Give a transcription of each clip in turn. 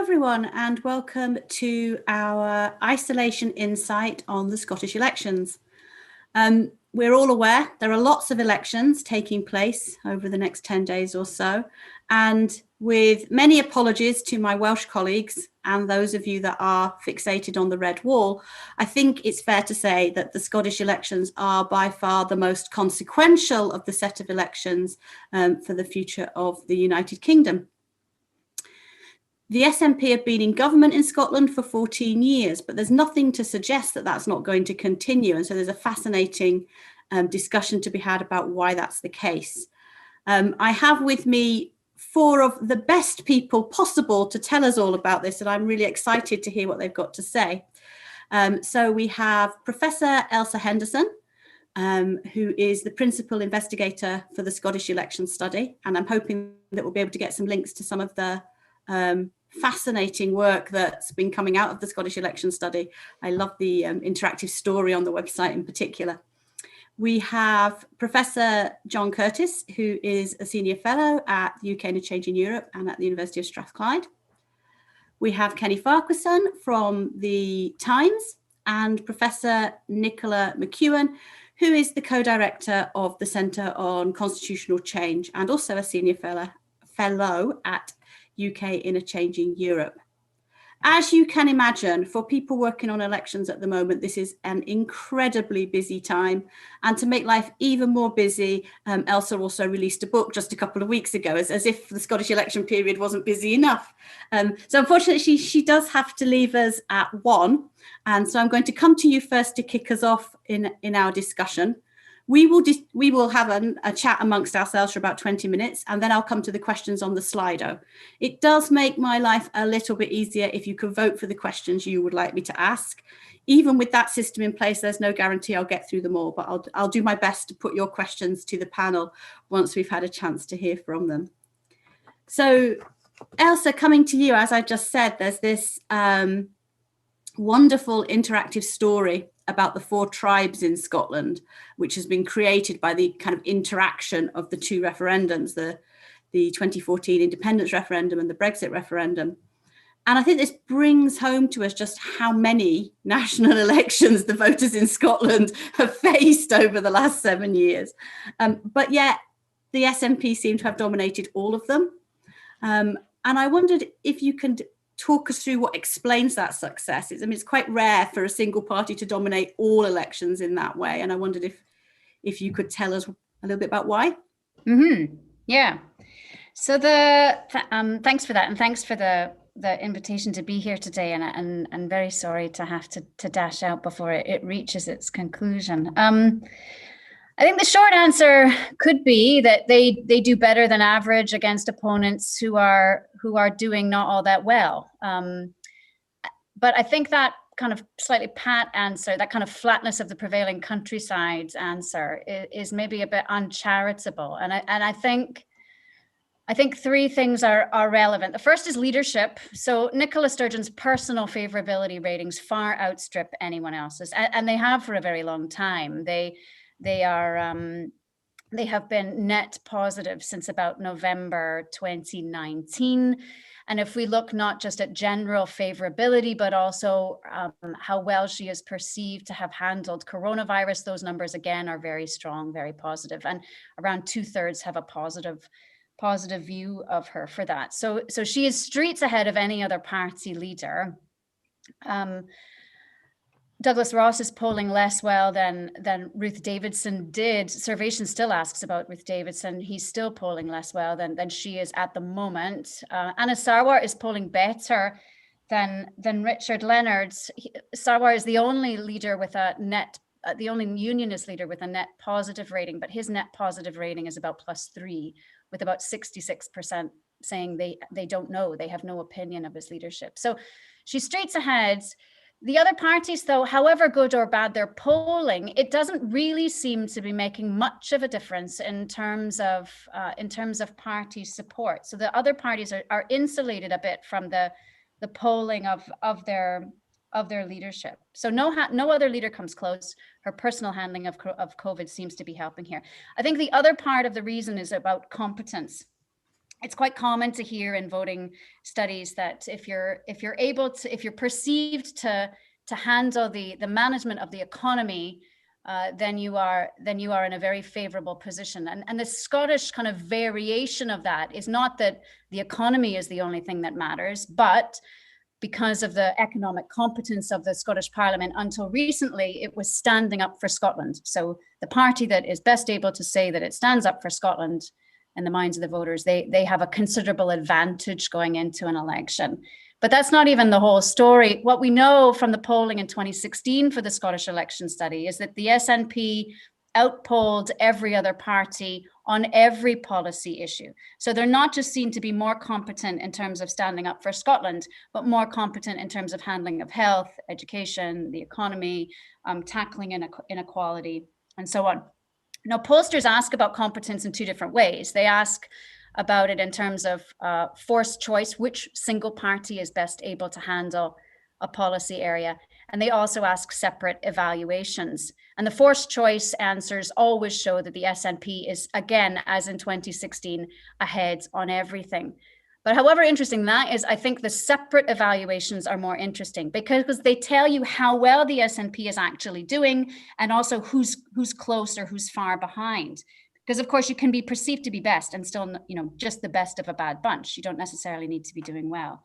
everyone, and welcome to our Isolation Insight on the Scottish elections. We're all aware there are lots of elections taking place over the next 10 days or so, and with many apologies to my Welsh colleagues and those of you that are fixated on the red wall, I think it's fair to say that the Scottish elections are by far the most consequential of the set of elections for the future of the United Kingdom. The SNP have been in government in Scotland for 14 years, but there's nothing to suggest that that's not going to continue. And so there's a fascinating discussion to be had about why that's the case. I have with me four of the best people possible to tell us all about this, and I'm really excited to hear what they've got to say. So we have Professor Ailsa Henderson, who is the principal investigator for the Scottish election study. And I'm hoping that we'll be able to get some links to some of the fascinating work that's been coming out of the Scottish election study. I love the interactive story on the website in particular. We have Professor John Curtice, who is a senior fellow at the UK and a Change in Europe and at the University of Strathclyde. We have Kenny Farquharson from the Times and Professor Nicola McEwen, who is the co-director of the Centre on Constitutional Change and also a senior fellow at UK in a Changing Europe. As you can imagine, for people working on elections at the moment, this is an incredibly busy time. And to make life even more busy, Ailsa also released a book just a couple of weeks ago, as if the Scottish election period wasn't busy enough. So unfortunately, she does have to leave us at 1. And so I'm going to come to you first to kick us off in our discussion. We will have a chat amongst ourselves for about 20 minutes, and then I'll come to the questions on the Slido. It does make my life a little bit easier if you could vote for the questions you would like me to ask. Even with that system in place, there's no guarantee I'll get through them all, but I'll do my best to put your questions to the panel once we've had a chance to hear from them. So, Ailsa, coming to you, as I just said, there's this wonderful interactive story about the 4 tribes in Scotland, which has been created by the kind of interaction of the 2 referendums, the 2014 Independence Referendum and the Brexit Referendum. And I think this brings home to us just how many national elections the voters in Scotland have faced over the last 7 years. But yet the SNP seem to have dominated all of them. And I wondered if you can talk us through what explains that success. It's quite rare for a single party to dominate all elections in that way. And I wondered if you could tell us a little bit about why. Mm-hmm. Yeah. So thanks for that. And thanks for the invitation to be here today. And I'm very sorry to have to dash out before it reaches its conclusion. I think the short answer could be that they do better than average against opponents who are doing not all that well. But I think that kind of slightly pat answer, that kind of flatness of the prevailing countryside's answer is maybe a bit uncharitable. And I think 3 things are relevant. The first is leadership. So Nicola Sturgeon's personal favorability ratings far outstrip anyone else's, and they have for a very long time. They have been net positive since about November 2019. And if we look not just at general favorability, but also how well she is perceived to have handled coronavirus, those numbers again are very strong, very positive. And around 2/3 have a positive view of her for that. So she is streets ahead of any other party leader. Douglas Ross is polling less well than Ruth Davidson did. Survation still asks about Ruth Davidson. He's still polling less well than she is at the moment. Anna Sarwar is polling better than Richard Leonard. Sarwar is the only leader with a net, the only unionist leader with a net positive rating, but his net positive rating is about +3, with about 66% saying they don't know, they have no opinion of his leadership. So she's streets ahead. The other parties, though, however good or bad they're polling, it doesn't really seem to be making much of a difference in terms of party support. So the other parties are insulated a bit from the polling of their leadership. So no other leader comes close. Her personal handling of COVID seems to be helping here. I think the other part of the reason is about competence. it's quite common to hear in voting studies that if you're perceived to handle the management of the economy, then you are in a very favorable position. And the Scottish kind of variation of that is not that the economy is the only thing that matters, but because of the economic competence of the Scottish Parliament, until recently, it was standing up for Scotland. So the party that is best able to say that it stands up for Scotland in the minds of the voters, they have a considerable advantage going into an election. But that's not even the whole story. What we know from the polling in 2016 for the Scottish election study is that the SNP outpolled every other party on every policy issue. So they're not just seen to be more competent in terms of standing up for Scotland, but more competent in terms of handling of health, education, the economy, tackling inequality, and so on. Now, pollsters ask about competence in two different ways. They ask about it in terms of forced choice, which single party is best able to handle a policy area. And they also ask separate evaluations. And the forced choice answers always show that the SNP is, again, as in 2016, ahead on everything. But however interesting that is, I think the separate evaluations are more interesting because they tell you how well the SNP is actually doing and also who's close or who's far behind. Because of course you can be perceived to be best and still, just the best of a bad bunch. You don't necessarily need to be doing well.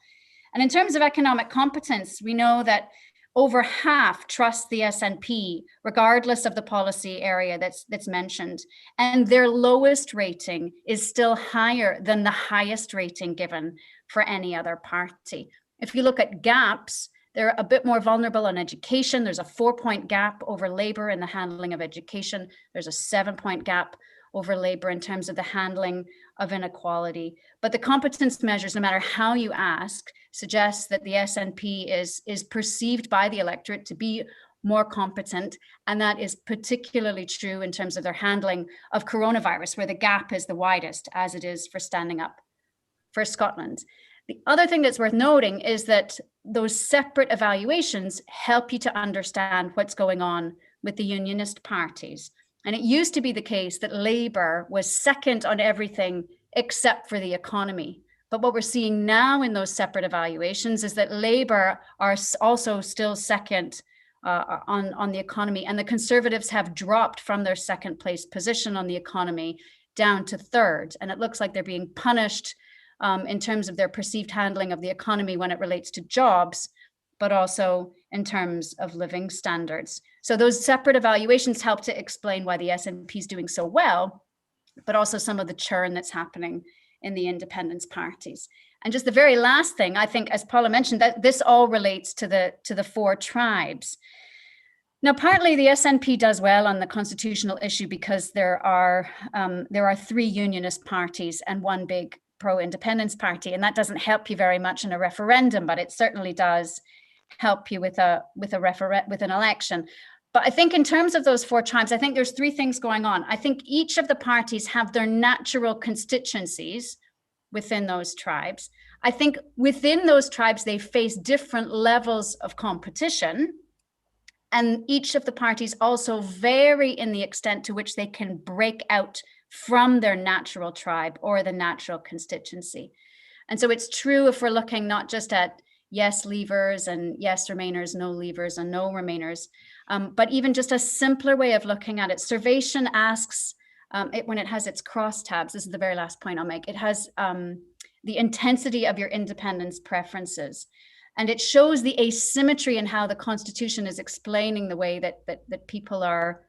And in terms of economic competence, we know that over half trust the SNP, regardless of the policy area that's mentioned. And their lowest rating is still higher than the highest rating given for any other party. If you look at gaps, they're a bit more vulnerable on education. There's a 4-point gap over Labour in the handling of education. There's a 7-point gap over Labour in terms of the handling of inequality. But the competence measures, no matter how you ask, suggests that the SNP is perceived by the electorate to be more competent. And that is particularly true in terms of their handling of coronavirus, where the gap is the widest, as it is for standing up for Scotland. The other thing that's worth noting is that those separate evaluations help you to understand what's going on with the unionist parties. And it used to be the case that Labour was second on everything except for the economy. But what we're seeing now in those separate evaluations is that Labour are also still second on the economy, and the Conservatives have dropped from their second place position on the economy down to third. And it looks like they're being punished in terms of their perceived handling of the economy when it relates to jobs, but also in terms of living standards. So those separate evaluations help to explain why the SNP is doing so well, but also some of the churn that's happening in the independence parties. And just the very last thing, I think, as Paula mentioned, that this all relates to the 4 tribes. Now, partly the SNP does well on the constitutional issue because there are 3 unionist parties and 1 big pro-independence party, and that doesn't help you very much in a referendum, but it certainly does help you with an election. But I think in terms of those 4 tribes, I think there's 3 things going on. I think each of the parties have their natural constituencies within those tribes. I think within those tribes, they face different levels of competition. And each of the parties also vary in the extent to which they can break out from their natural tribe or the natural constituency. And so it's true if we're looking not just at yes leavers and yes remainers, no leavers and no remainers, but even just a simpler way of looking at it. Survation asks, when it has its crosstabs, this is the very last point I'll make, it has the intensity of your independence preferences. And it shows the asymmetry in how the Constitution is explaining the way that people are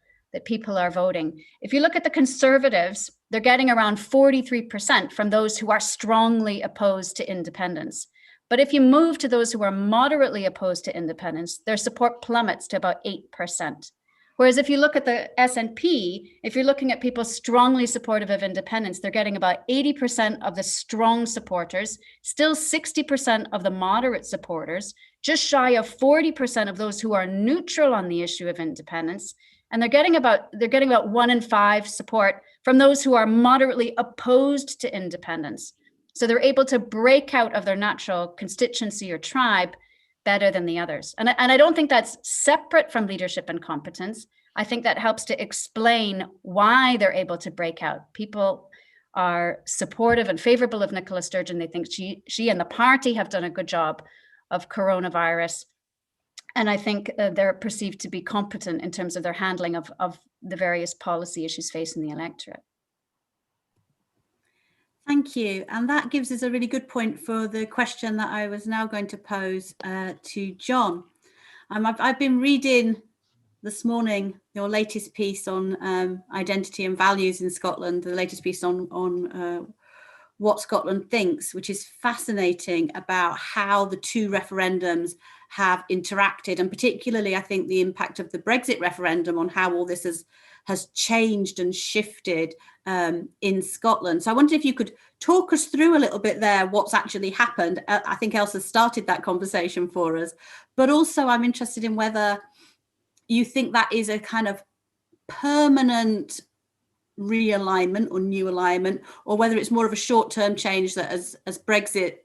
voting. If you look at the Conservatives, they're getting around 43% from those who are strongly opposed to independence. But if you move to those who are moderately opposed to independence, their support plummets to about 8%. Whereas if you look at the SNP, if you're looking at people strongly supportive of independence, they're getting about 80% of the strong supporters, still 60% of the moderate supporters, just shy of 40% of those who are neutral on the issue of independence. And they're getting about 1 in 5 support from those who are moderately opposed to independence. So they're able to break out of their natural constituency or tribe better than the others. And I don't think that's separate from leadership and competence. I think that helps to explain why they're able to break out. People are supportive and favourable of Nicola Sturgeon. They think she and the party have done a good job of coronavirus. And I think they're perceived to be competent in terms of their handling of the various policy issues facing the electorate. Thank you. And that gives us a really good point for the question that I was now going to pose to John. I've been reading this morning your latest piece on identity and values in Scotland, the latest piece on what Scotland thinks, which is fascinating about how the two referendums have interacted, and particularly I think the impact of the Brexit referendum on how all this has changed and shifted in Scotland. So I wondered if you could talk us through a little bit there what's actually happened. I think Ailsa started that conversation for us, but also I'm interested in whether you think that is a kind of permanent realignment or new alignment, or whether it's more of a short-term change that as Brexit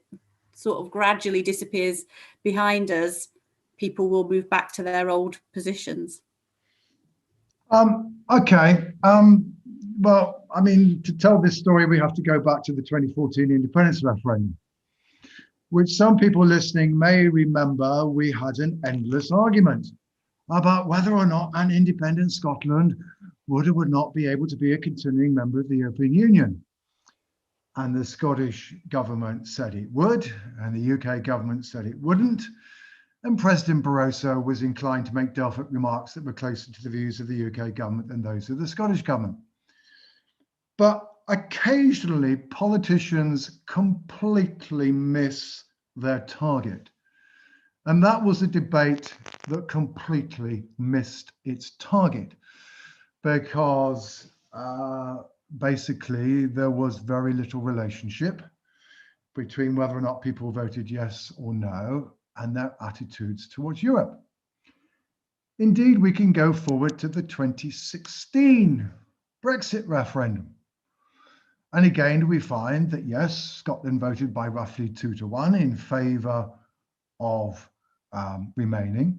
sort of gradually disappears behind us, people will move back to their old positions. Okay. Well, I mean, to tell this story, we have to go back to the 2014 Independence Referendum, which some people listening may remember we had an endless argument about whether or not an independent Scotland would or would not be able to be a continuing member of the European Union. And the Scottish government said it would, and the UK government said it wouldn't. And President Barroso was inclined to make definite remarks that were closer to the views of the UK government than those of the Scottish government. But occasionally, politicians completely miss their target. And that was a debate that completely missed its target, because basically there was very little relationship between whether or not people voted yes or no and their attitudes towards Europe. Indeed, we can go forward to the 2016 Brexit referendum. And again, we find that yes, Scotland voted by roughly 2-1 in favour of remaining,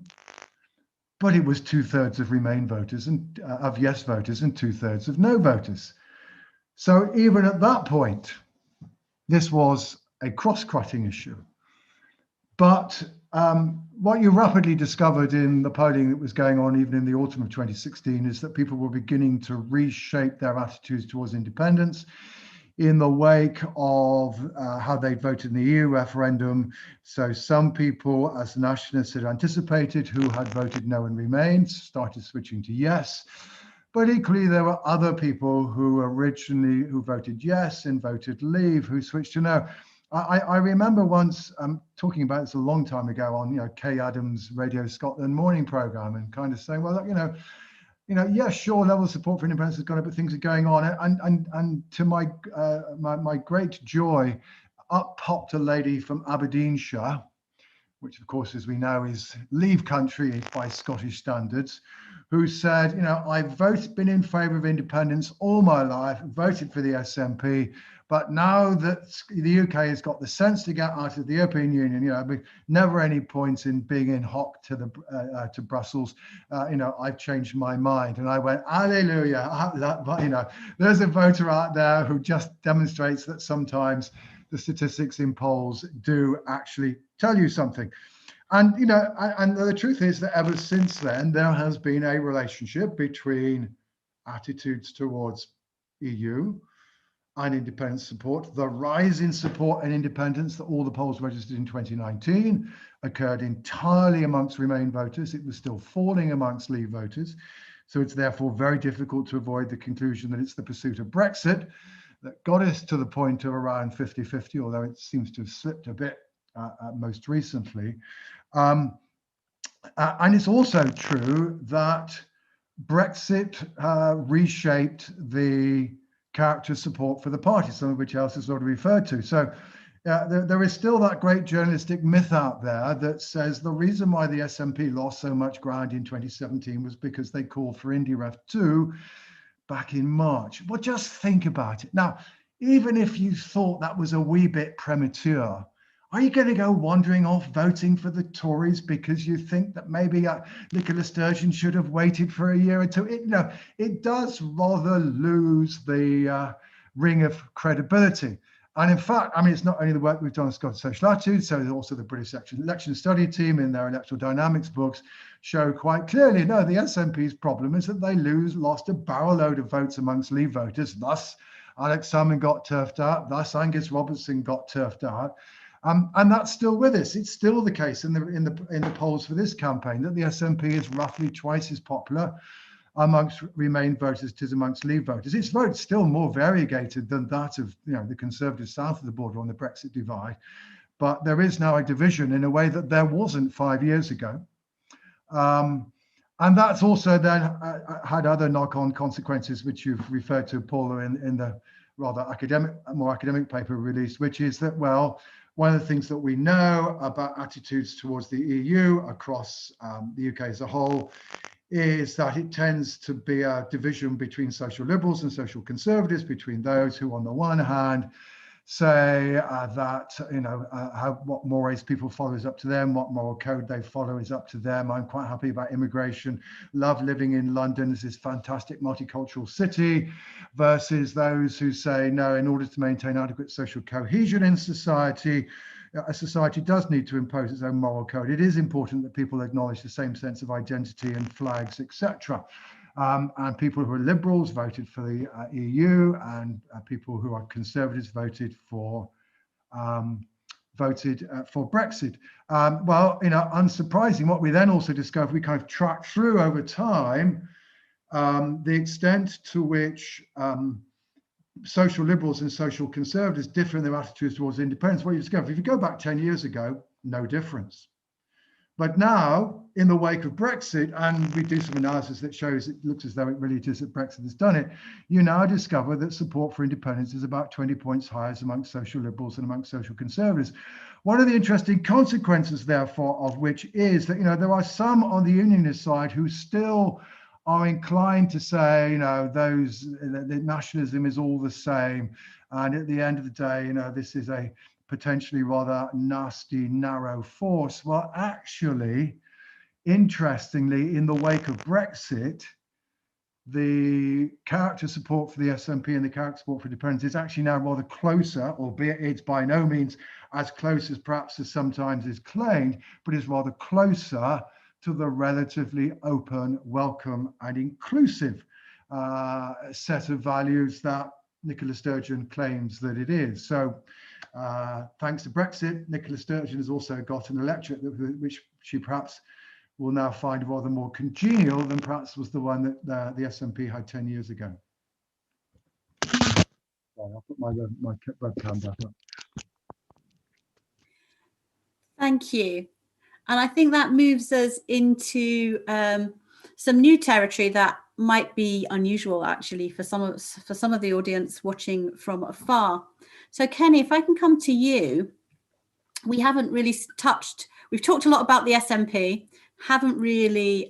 but it was 2/3 of Remain voters and of yes voters and 2/3 of no voters. So even at that point, this was a cross-cutting issue. But what you rapidly discovered in the polling that was going on even in the autumn of 2016 is that people were beginning to reshape their attitudes towards independence in the wake of how they voted in the EU referendum. So some people, as nationalists had anticipated, who had voted no and Remain, started switching to yes. But equally, there were other people who voted yes and voted leave, who switched to no. I remember once talking about this a long time ago on Kay Adams' Radio Scotland morning programme, and kind of saying, well, look, yeah, sure, level of support for independence has gone up, but things are going on. And to my great joy, up popped a lady from Aberdeenshire, which of course, as we know, is leave country by Scottish standards, who said, I've been in favour of independence all my life, voted for the SNP, but now that the UK has got the sense to get out of the European Union, never any point in being in hock to Brussels. I've changed my mind. And I went, hallelujah. There's a voter out there who just demonstrates that sometimes the statistics in polls do actually tell you something. And and the truth is that ever since then, there has been a relationship between attitudes towards EU and independence support. The rise in support and independence that all the polls registered in 2019 occurred entirely amongst Remain voters. It was still falling amongst Leave voters. So it's therefore very difficult to avoid the conclusion that it's the pursuit of Brexit that got us to the point of around 50-50, although it seems to have slipped a bit most recently. And it's also true that Brexit reshaped the character support for the party, some of which Ailsa has already referred to. So there is still that great journalistic myth out there that says the reason why the SNP lost so much ground in 2017 was because they called for IndyRef 2 back in March. Well, just think about it. Now, even if you thought that was a wee bit premature, are you going to go wandering off voting for the Tories because you think that maybe Nicola Sturgeon should have waited for a year or two? It does rather lose the ring of credibility. And in fact, I mean, it's not only the work we've done on Scottish social attitudes, so also the British election study team in their electoral dynamics books show quite clearly, no, the SNP's problem is that they lost a barrel load of votes amongst Leave voters. Thus, Alex Salmond got turfed out. Thus, Angus Robertson got turfed out. And that's still with us. It's still the case in the polls for this campaign that the SNP is roughly twice as popular amongst Remain voters as it is amongst Leave voters. Its vote's still more variegated than that of the Conservatives south of the border on the Brexit divide, but there is now a division in a way that there wasn't 5 years ago. And that's also then had other knock-on consequences, which you've referred to, Paula, in the rather more academic paper released, which is that, well, one of the things that we know about attitudes towards the EU across the UK as a whole is that it tends to be a division between social liberals and social conservatives, between those who on the one hand say that what mores people follow is up to them, what moral code they follow is up to them. I'm quite happy about immigration, love living in London as this fantastic multicultural city, versus those who say, no, in order to maintain adequate social cohesion in society, a society does need to impose its own moral code. It is important that people acknowledge the same sense of identity and flags, etc. And people who are liberals voted for the EU, and people who are conservatives voted for Brexit. Well, unsurprising, what we then also discovered, we kind of tracked through over time the extent to which social liberals and social conservatives differ in their attitudes towards independence. What you discover, if you go back 10 years ago, no difference. But now, in the wake of Brexit, and we do some analysis that shows it looks as though it really is that Brexit has done it, you now discover that support for independence is about 20 points higher amongst social liberals and amongst social conservatives. One of the interesting consequences, therefore, of which is that there are some on the unionist side who still are inclined to say, the nationalism is all the same, and at the end of the day, this is a potentially rather nasty, narrow force. Well, actually, interestingly, in the wake of Brexit, the character support for the SNP and the character support for independence is actually now rather closer, albeit it's by no means as close as perhaps as sometimes is claimed, but is rather closer to the relatively open, welcome, and inclusive set of values that Nicola Sturgeon claims that it is. So thanks to Brexit, Nicola Sturgeon has also got an electorate which she perhaps will now find rather more congenial than perhaps was the one that the SNP had 10 years ago. I'll put my webcam back up. Thank you. And I think that moves us into some new territory that might be unusual, actually, for some of the audience watching from afar. So, Kenny, if I can come to you, we haven't really we've talked a lot about the SNP, haven't really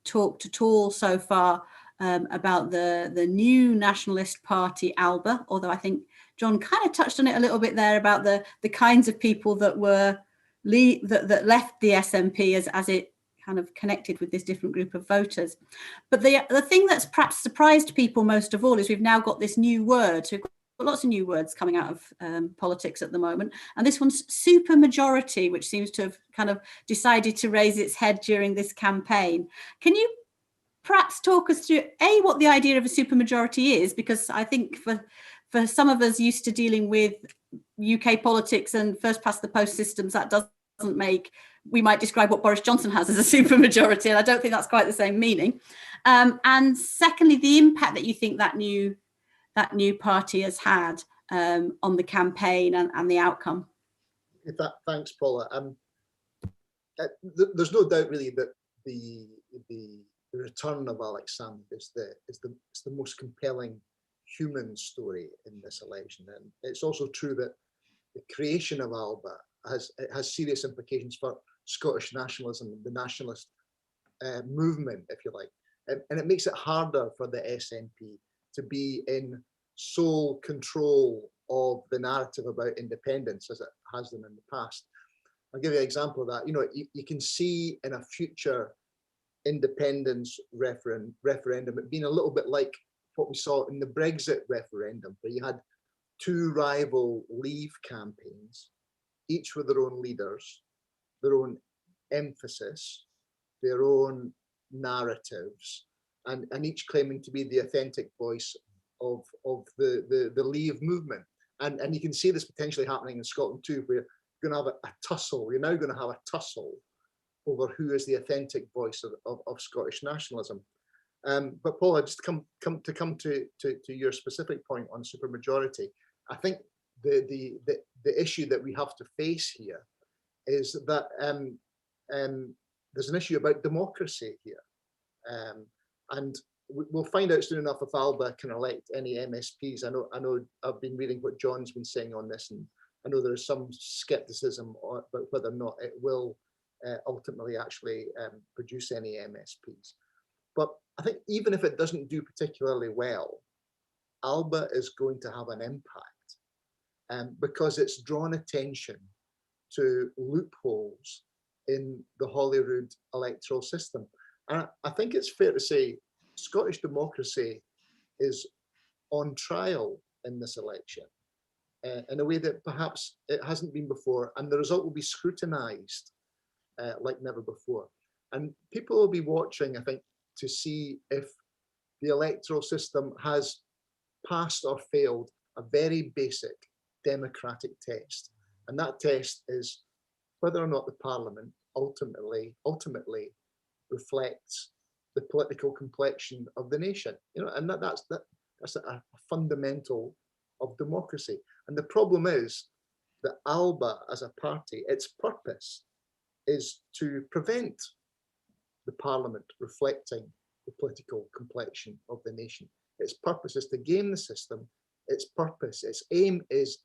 talked at all so far about the new nationalist party, ALBA, although I think John kind of touched on it a little bit there about the kinds of people that were that left the SNP as it kind of connected with this different group of voters. But the thing that's perhaps surprised people most of all is we've now got this new word. So we've got lots of new words coming out of politics at the moment. And this one's supermajority, which seems to have kind of decided to raise its head during this campaign. Can you perhaps talk us through, A, what the idea of a supermajority is? Because I think for some of us used to dealing with UK politics and first past the post systems, that doesn't make, we might describe what Boris Johnson has as a supermajority, and I don't think that's quite the same meaning. And secondly, the impact that you think that new party has had on the campaign and the outcome. Thanks, Paula. There's no doubt really that the return of Alex Salmond is the most compelling human story in this election, and it's also true that the creation of ALBA has serious implications for Scottish nationalism, the nationalist movement, if you like, and it makes it harder for the SNP to be in sole control of the narrative about independence as it has done in the past. I'll give you an example of that. You can see in a future independence referendum it being a little bit like what we saw in the Brexit referendum, where you had two rival Leave campaigns, each with their own leaders, their own emphasis, their own narratives, and each claiming to be the authentic voice of the Leave movement. And you can see this potentially happening in Scotland too, where you're going to have a tussle. You're now going to have a tussle over who is the authentic voice of Scottish nationalism. But Paula, just come to your specific point on supermajority, I think the issue that we have to face here is that there's an issue about democracy here, and we'll find out soon enough if Alba can elect any MSPs. I know I've been reading what John's been saying on this, and I know there's some skepticism about whether or not it will ultimately actually produce any MSPs. But I think even if it doesn't do particularly well, Alba is going to have an impact because it's drawn attention to loopholes in the Holyrood electoral system. And I think it's fair to say Scottish democracy is on trial in this election in a way that perhaps it hasn't been before, and the result will be scrutinised like never before. And people will be watching, I think, to see if the electoral system has passed or failed a very basic democratic test. And that test is whether or not the Parliament ultimately reflects the political complexion of the nation. You know, and that's a fundamental of democracy. And the problem is that Alba as a party, its purpose is to prevent the Parliament reflecting the political complexion of the nation. Its purpose is to game the system. Its purpose, its aim is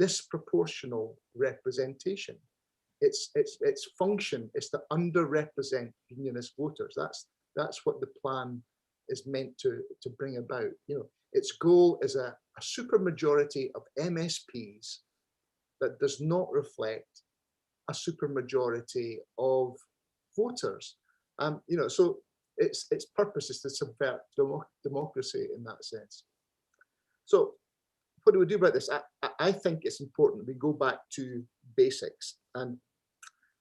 disproportional representation. Its function is to underrepresent unionist voters. That's what the plan is meant to bring about. You know, its goal is a supermajority of MSPs that does not reflect a supermajority of voters. You know, so its purpose is to subvert democracy in that sense. So what do we do about this? I think it's important we go back to basics. And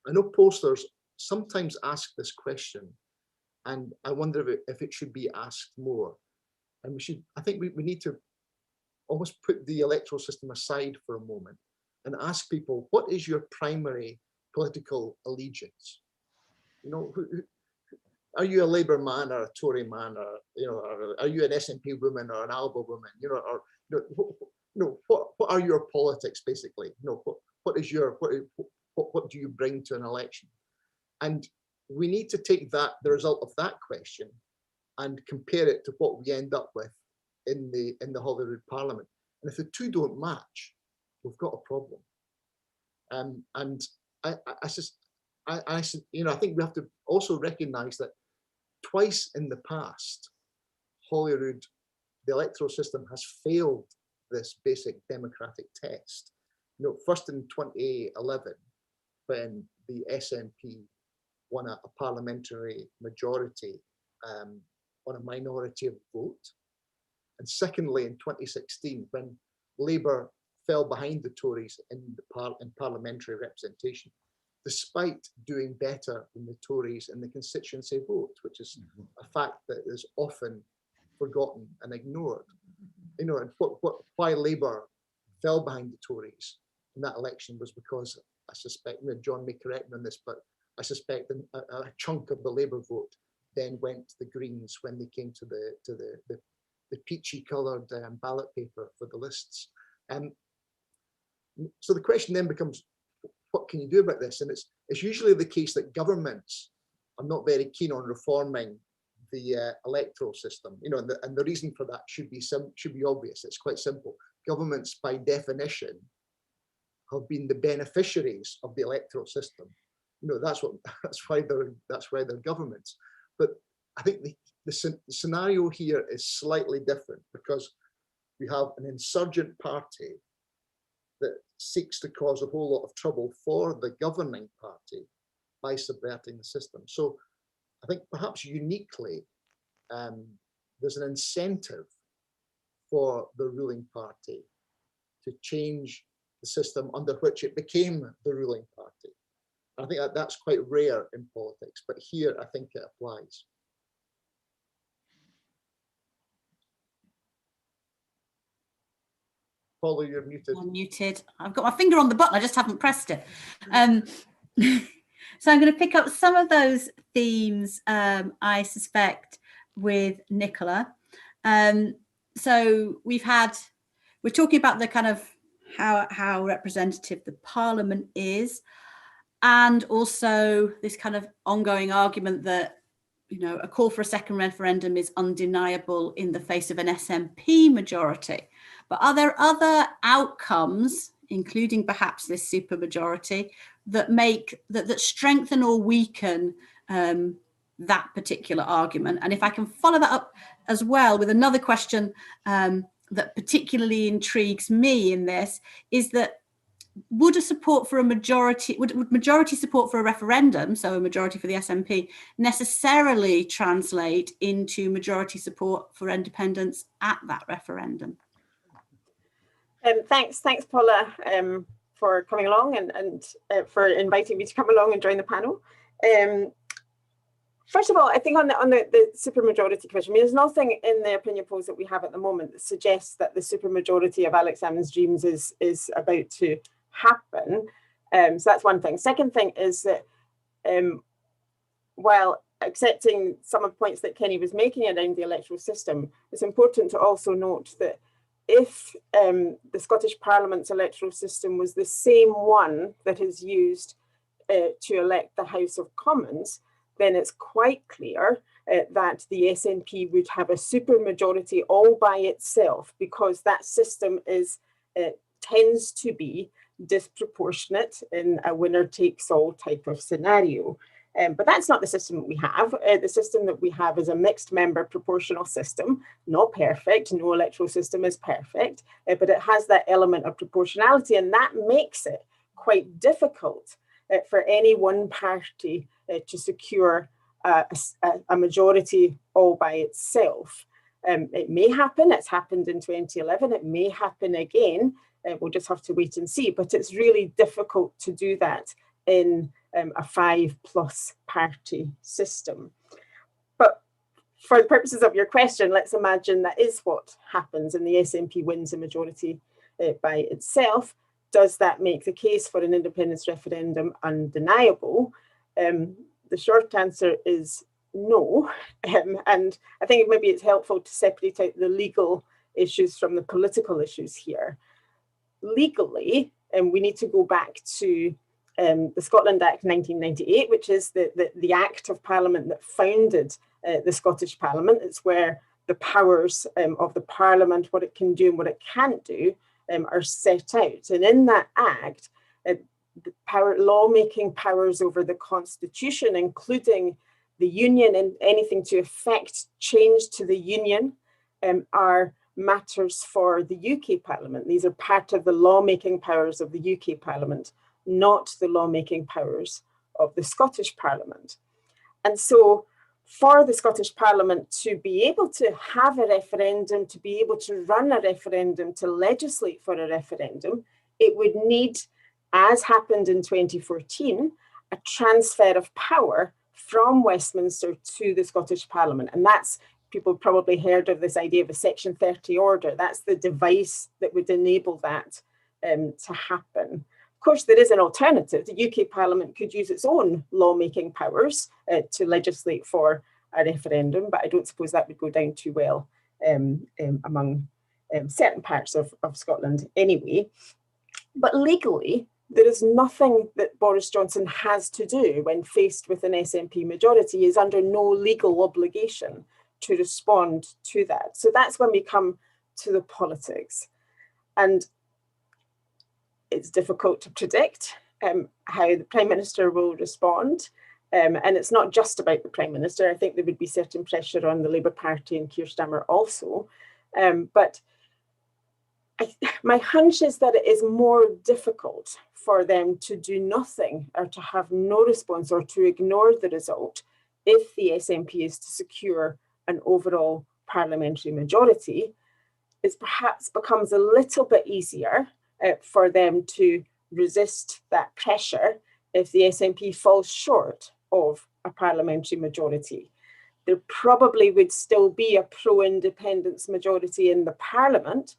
I know pollsters sometimes ask this question, and I wonder if it should be asked more. And I think we need to almost put the electoral system aside for a moment and ask people, what is your primary political allegiance? You know, are you a Labour man or a Tory man, or you know, or are you an SNP woman or an Alba woman? You know, or what are your politics basically? You know, what do you bring to an election? And we need to take the result of that question and compare it to what we end up with in the Holyrood Parliament. And if the two don't match, we've got a problem. And I think we have to also recognise that twice in the past, Holyrood, the electoral system has failed this basic democratic test. You know, first in 2011, when the SNP won a parliamentary majority on a minority of vote. And secondly, in 2016, when Labour fell behind the Tories in parliamentary representation, despite doing better than the Tories in the constituency vote, which is a fact that is often forgotten and ignored. You know, and why Labour fell behind the Tories in that election was because I suspect, John may correct me on this, but I suspect a chunk of the Labour vote then went to the Greens when they came to the peachy coloured ballot paper for the lists. So the question then becomes, what can you do about this? And it's usually the case that governments are not very keen on reforming the electoral system. You know, and the reason for that should be obvious. It's quite simple. Governments, by definition, have been the beneficiaries of the electoral system. You know, that's why they're governments. But I think the scenario here is slightly different because we have an insurgent party that seeks to cause a whole lot of trouble for the governing party by subverting the system. So I think perhaps uniquely, there's an incentive for the ruling party to change the system under which it became the ruling party. I think that that's quite rare in politics, but here I think it applies. Paula, you're muted. I'm muted. I've got my finger on the button, I just haven't pressed it. So I'm going to pick up some of those themes, I suspect, with Nicola. So we're talking about the kind of how representative the Parliament is, and also this kind of ongoing argument that, you know, a call for a second referendum is undeniable in the face of an SNP majority. But are there other outcomes, including perhaps this supermajority, that strengthen or weaken that particular argument? And if I can follow that up as well with another question that particularly intrigues me in this, is that would majority support for a referendum, so a majority for the SNP, necessarily translate into majority support for independence at that referendum? Thanks, Paula, for coming along and for inviting me to come along and join the panel. First of all, I think on the supermajority question, I mean, there's nothing in the opinion polls that we have at the moment that suggests that the supermajority of Alex Salmond's dreams is about to happen. So that's one thing. Second thing is that while accepting some of the points that Kenny was making around the electoral system, it's important to also note that if the Scottish Parliament's electoral system was the same one that is used to elect the House of Commons, then it's quite clear that the SNP would have a supermajority all by itself, because that system tends to be disproportionate in a winner-takes-all type of scenario. But that's not the system that we have. The system that we have is a mixed member proportional system, not perfect. No electoral system is perfect, but it has that element of proportionality, and that makes it quite difficult for any one party to secure a majority all by itself. It may happen. It's happened in 2011. It may happen again. We'll just have to wait and see. But it's really difficult to do that in a 5+ party system. But for the purposes of your question, let's imagine that is what happens and the SNP wins a majority by itself. Does that make the case for an independence referendum undeniable? The short answer is no. And I think maybe it's helpful to separate out the legal issues from the political issues here. Legally, we need to go back to the Scotland Act 1998, which is the Act of Parliament that founded the Scottish Parliament. It's where the powers of the Parliament, what it can do and what it can't do, are set out. And in that Act, the lawmaking powers over the Constitution, including the Union and anything to affect change to the Union, are matters for the UK Parliament. These are part of the lawmaking powers of the UK Parliament, not the lawmaking powers of the Scottish Parliament. And so for the Scottish Parliament to be able to have a referendum, to be able to run a referendum, to legislate for a referendum, it would need, as happened in 2014, a transfer of power from Westminster to the Scottish Parliament. And that's, people probably heard of this idea of a Section 30 order. That's the device that would enable that to happen. Of course, there is an alternative. The UK Parliament could use its own lawmaking powers to legislate for a referendum, but I don't suppose that would go down too well among certain parts of Scotland anyway. But legally, there is nothing that Boris Johnson has to do when faced with an SNP majority. He is under no legal obligation to respond to that. So that's when we come to the politics. And it's difficult to predict how the Prime Minister will respond. And it's not just about the Prime Minister. I think there would be certain pressure on the Labour Party and Keir Starmer also. But my hunch is that it is more difficult for them to do nothing or to have no response or to ignore the result if the SNP is to secure an overall parliamentary majority, it perhaps becomes a little bit easier for them to resist that pressure if the SNP falls short of a parliamentary majority. There probably would still be a pro-independence majority in the Parliament,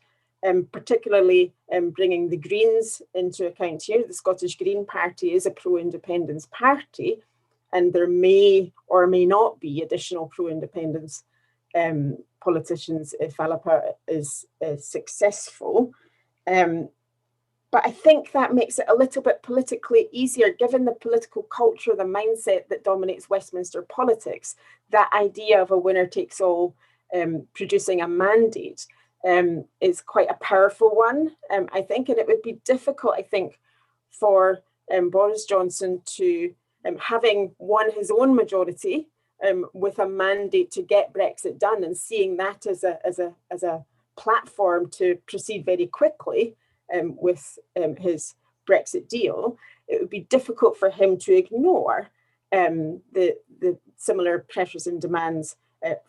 particularly bringing the Greens into account here. The Scottish Green Party is a pro-independence party, and there may or may not be additional pro-independence politicians if Ailsa is successful. But I think that makes it a little bit politically easier, given the political culture, the mindset that dominates Westminster politics. That idea of a winner takes all producing a mandate is quite a powerful one, I think, and it would be difficult, I think, for Boris Johnson to, having won his own majority with a mandate to get Brexit done and seeing that as a platform to proceed very quickly with his Brexit deal, it would be difficult for him to ignore the similar pressures and demands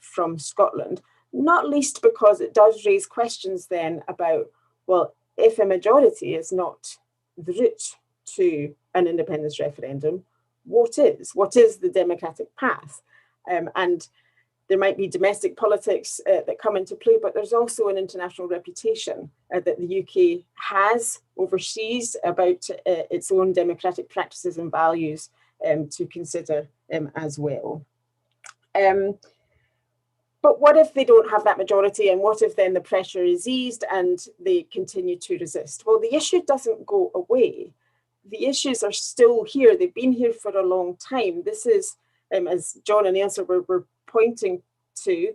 from Scotland, not least because it does raise questions then about, well, if a majority is not the route to an independence referendum, what is the democratic path? And there might be domestic politics that come into play, but there's also an international reputation that the UK has overseas about its own democratic practices and values to consider as well. But what if they don't have that majority, and what if then the pressure is eased and they continue to resist? Well, the issue doesn't go away. The issues are still here. They've been here for a long time. This is, as John and Ailsa were pointing to,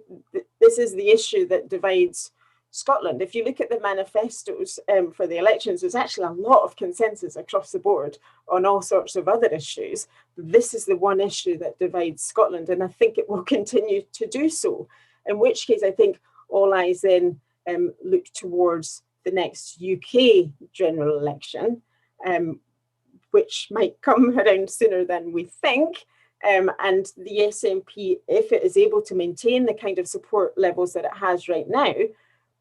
this is the issue that divides Scotland. If you look at the manifestos for the elections, there's actually a lot of consensus across the board on all sorts of other issues. This is the one issue that divides Scotland, and I think it will continue to do so, in which case I think all eyes then look towards the next UK general election, which might come around sooner than we think. And the SNP, if it is able to maintain the kind of support levels that it has right now,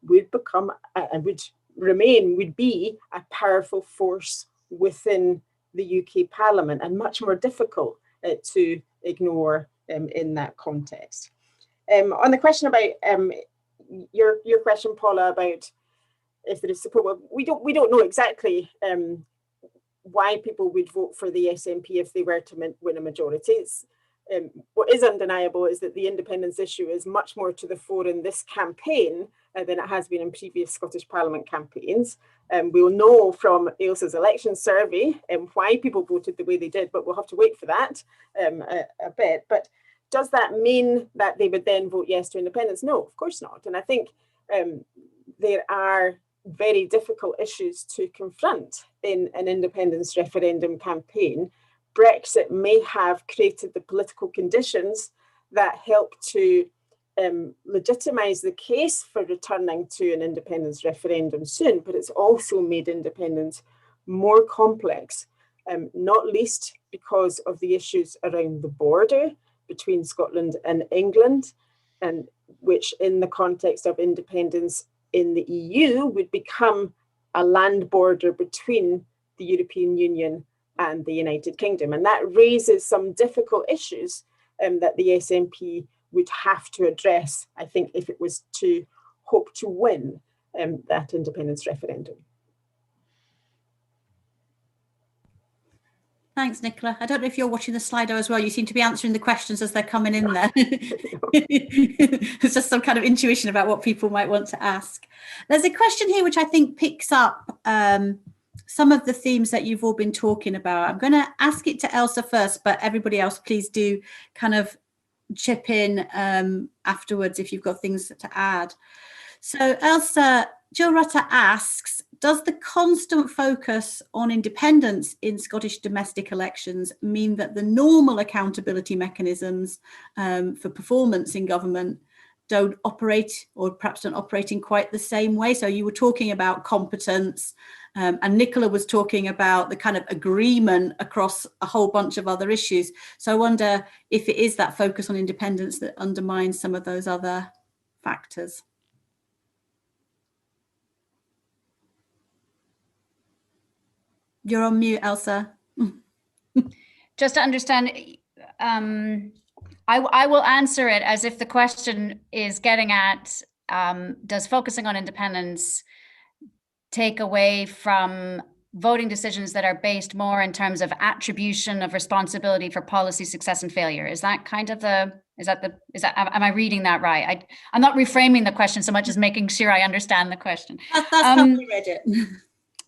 would become and would be a powerful force within the UK Parliament, and much more difficult to ignore in that context. On the question about your question, Paula, about if there is support, well, we don't know exactly why people would vote for the SNP if they were to win a majority. It's, what is undeniable is that the independence issue is much more to the fore in this campaign than it has been in previous Scottish Parliament campaigns. We'll know from Ailsa's election survey why people voted the way they did, but we'll have to wait for that a bit. But does that mean that they would then vote yes to independence? No, of course not. And I think there are very difficult issues to confront in an independence referendum campaign. Brexit may have created the political conditions that help to legitimise the case for returning to an independence referendum soon, but it's also made independence more complex, not least because of the issues around the border between Scotland and England, and which in the context of independence in the EU would become a land border between the European Union and the United Kingdom. And that raises some difficult issues that the SNP would have to address, I think, if it was to hope to win that independence referendum. Thanks, Nicola. I don't know if you're watching the Slido as well. You seem to be answering the questions as they're coming in there. It's just some kind of intuition about what people might want to ask. There's a question here which I think picks up some of the themes that you've all been talking about. I'm going to ask it to Ailsa first, but everybody else, please do kind of chip in afterwards if you've got things to add. So Ailsa, Jill Rutter asks, does the constant focus on independence in Scottish domestic elections mean that the normal accountability mechanisms for performance in government don't operate, or perhaps don't operate in quite the same way? So you were talking about competence, and Nicola was talking about the kind of agreement across a whole bunch of other issues. So I wonder if it is that focus on independence that undermines some of those other factors. You're on mute, Ailsa. Just to understand, I will answer it as if the question is getting at, does focusing on independence take away from voting decisions that are based more in terms of attribution of responsibility for policy success and failure? Is that kind of am I reading that right? I'm not reframing the question so much as making sure I understand the question. That's how we read it.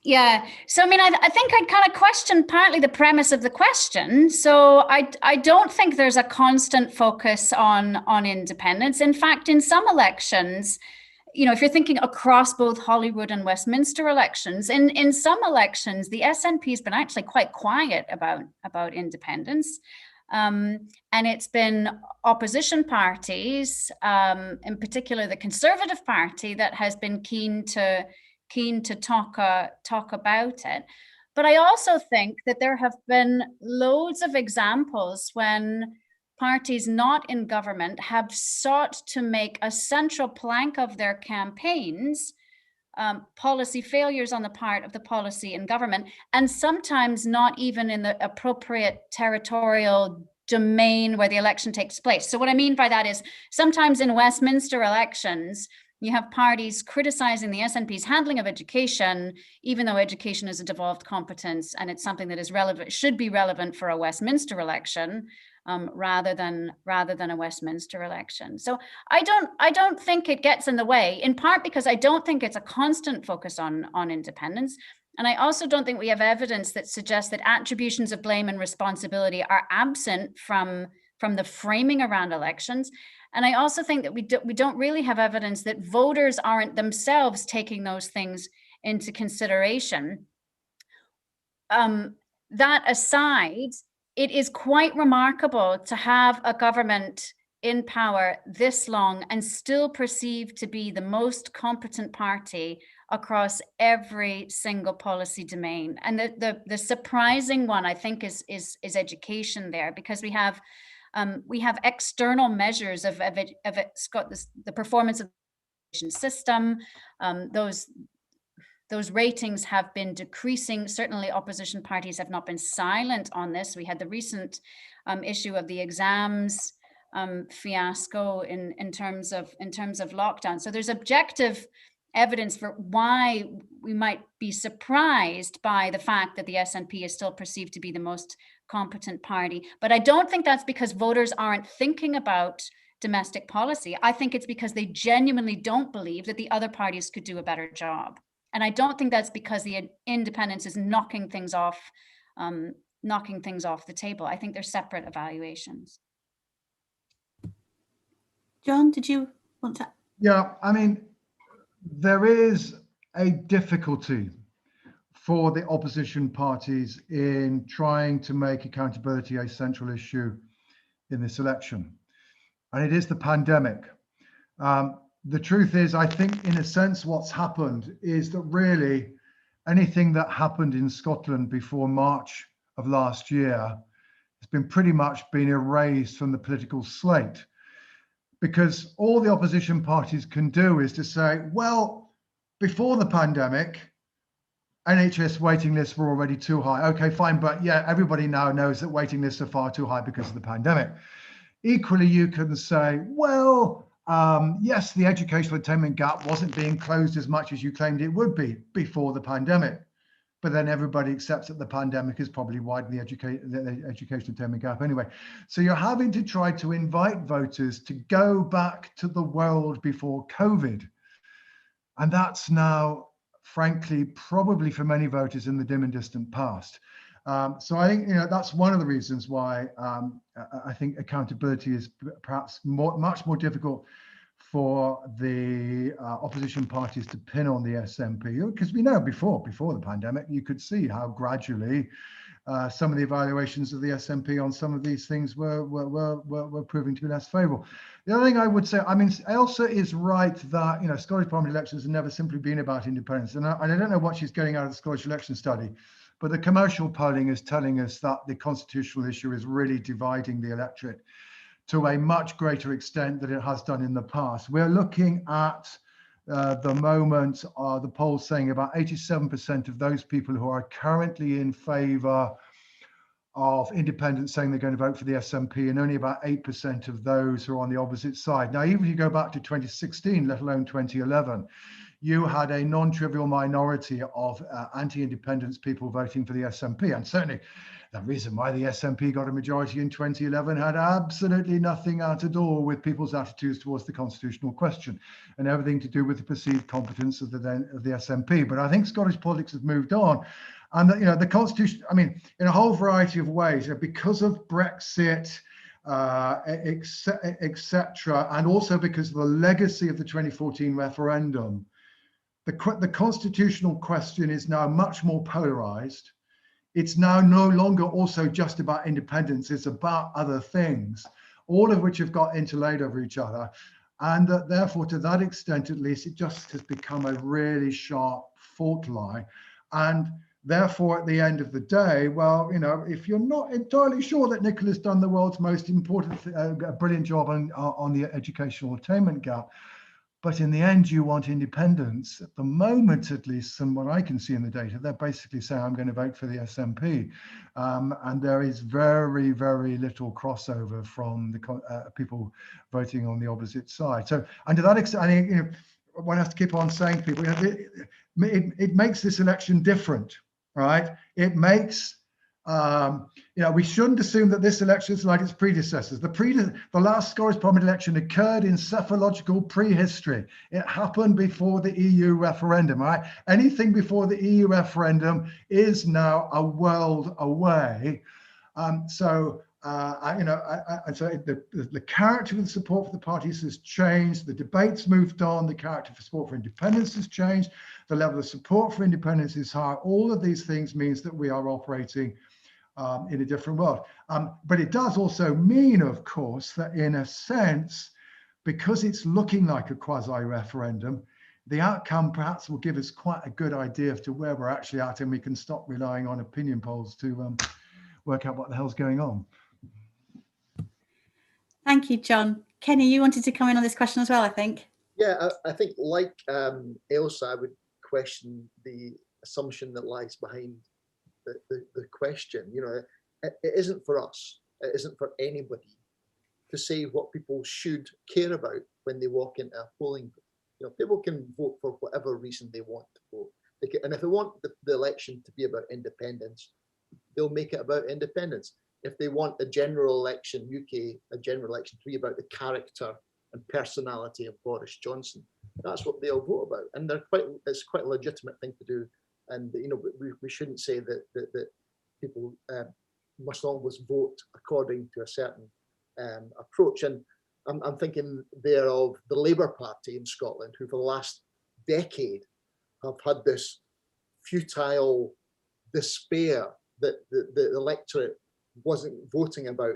Yeah. So, I mean, I think I'd kind of question partly the premise of the question. So I don't think there's a constant focus on independence. In fact, in some elections, you know, if you're thinking across both Holyrood and Westminster elections, in some elections, the SNP has been actually quite quiet about independence. And it's been opposition parties, in particular the Conservative Party, that has been keen to talk about it. But I also think that there have been loads of examples when parties not in government have sought to make a central plank of their campaigns policy failures on the part of the policy in government, and sometimes not even in the appropriate territorial domain where the election takes place. So what I mean by that is sometimes in Westminster elections, you have parties criticizing the SNP's handling of education, even though education is a devolved competence and it's something that is relevant, should be relevant for a Westminster election, rather than a Westminster election. So I don't think it gets in the way, in part because I don't think it's a constant focus on independence. And I also don't think we have evidence that suggests that attributions of blame and responsibility are absent from the framing around elections. And I also think that we don't really have evidence that voters aren't themselves taking those things into consideration. That aside, it is quite remarkable to have a government in power this long and still perceived to be the most competent party across every single policy domain. And the surprising one, I think, is education there, because we have external measures of it's got the performance of the education system. Those ratings have been decreasing. Certainly opposition parties have not been silent on this. We had the recent issue of the exams fiasco in terms of lockdown. So there's objective evidence for why we might be surprised by the fact that the SNP is still perceived to be the most competent party. But I don't think that's because voters aren't thinking about domestic policy. I think it's because they genuinely don't believe that the other parties could do a better job. And I don't think that's because the independence is knocking things off the table. I think they're separate evaluations. John, did you want to? Yeah, I mean, there is a difficulty for the opposition parties in trying to make accountability a central issue in this election, and it is the pandemic. The truth is, I think, in a sense, what's happened is that really anything that happened in Scotland before March of last year has been pretty much been erased from the political slate, because all the opposition parties can do is to say, well, before the pandemic, NHS waiting lists were already too high. Okay, fine, but yeah, everybody now knows that waiting lists are far too high because of the pandemic. Equally, you can say, well, yes, the educational attainment gap wasn't being closed as much as you claimed it would be before the pandemic. But then everybody accepts that the pandemic has probably widened the educational attainment gap anyway. So you're having to try to invite voters to go back to the world before COVID. And that's now, frankly, probably for many voters in the dim and distant past. So I think, that's one of the reasons why I think accountability is perhaps much more difficult for the opposition parties to pin on the SNP, because we know before the pandemic, you could see how gradually some of the evaluations of the SNP on some of these things were proving to be less favourable. The other thing I would say, I mean, Ailsa is right that Scottish parliament elections have never simply been about independence, and I don't know what she's getting out of the Scottish election study, but the commercial polling is telling us that the constitutional issue is really dividing the electorate to a much greater extent than it has done in the past. We're looking at the moment the polls saying about 87% of those people who are currently in favour of independence saying they're going to vote for the SNP, and only about 8% of those who are on the opposite side. Now, even if you go back to 2016, let alone 2011, you had a non-trivial minority of anti-independence people voting for the SNP. And certainly the reason why the SNP got a majority in 2011 had absolutely nothing to do with people's attitudes towards the constitutional question, and everything to do with the perceived competence of the SNP. But I think Scottish politics has moved on. And the Constitution, I mean, in a whole variety of ways, because of Brexit, etc., and also because of the legacy of the 2014 referendum, the constitutional question is now much more polarized. It's now no longer also just about independence, it's about other things, all of which have got interlaid over each other. And that therefore, to that extent, at least, it just has become a really sharp fault line. And therefore, at the end of the day, well, if you're not entirely sure that Nicola's done the world's most important, brilliant job on the educational attainment gap, but in the end, you want independence. At the moment, at least, from what I can see in the data, they're basically saying, I'm going to vote for the SNP. And there is very, very little crossover from the people voting on the opposite side. So, and to that extent, I think, one has to keep on saying to people, it makes this election different. Right? It makes, we shouldn't assume that this election is like its predecessors. The last Scottish Parliament election occurred in cephalological prehistory. It happened before the EU referendum, right? Anything before the EU referendum is now a world away. So the character of the support for the parties has changed. The debate's moved on. The character for support for independence has changed. The level of support for independence is higher. All of these things means that we are operating in a different world. But it does also mean, of course, that in a sense, because it's looking like a quasi-referendum, the outcome perhaps will give us quite a good idea as to where we're actually at, and we can stop relying on opinion polls to work out what the hell's going on. Thank you, John. Kenny, you wanted to come in on this question as well, I think. Yeah, I think like Ailsa, I would question the assumption that lies behind the question. It isn't for us, it isn't for anybody to say what people should care about when they walk into a polling booth. People can vote for whatever reason they want to vote. And if they want the election to be about independence, they'll make it about independence. If they want a general election, a general election to be about the character and personality of Boris Johnson, that's what they'll vote about. And it's quite a legitimate thing to do. And we shouldn't say that people must always vote according to a certain approach. And I'm thinking there of the Labour Party in Scotland, who for the last decade have had this futile despair that the electorate wasn't voting about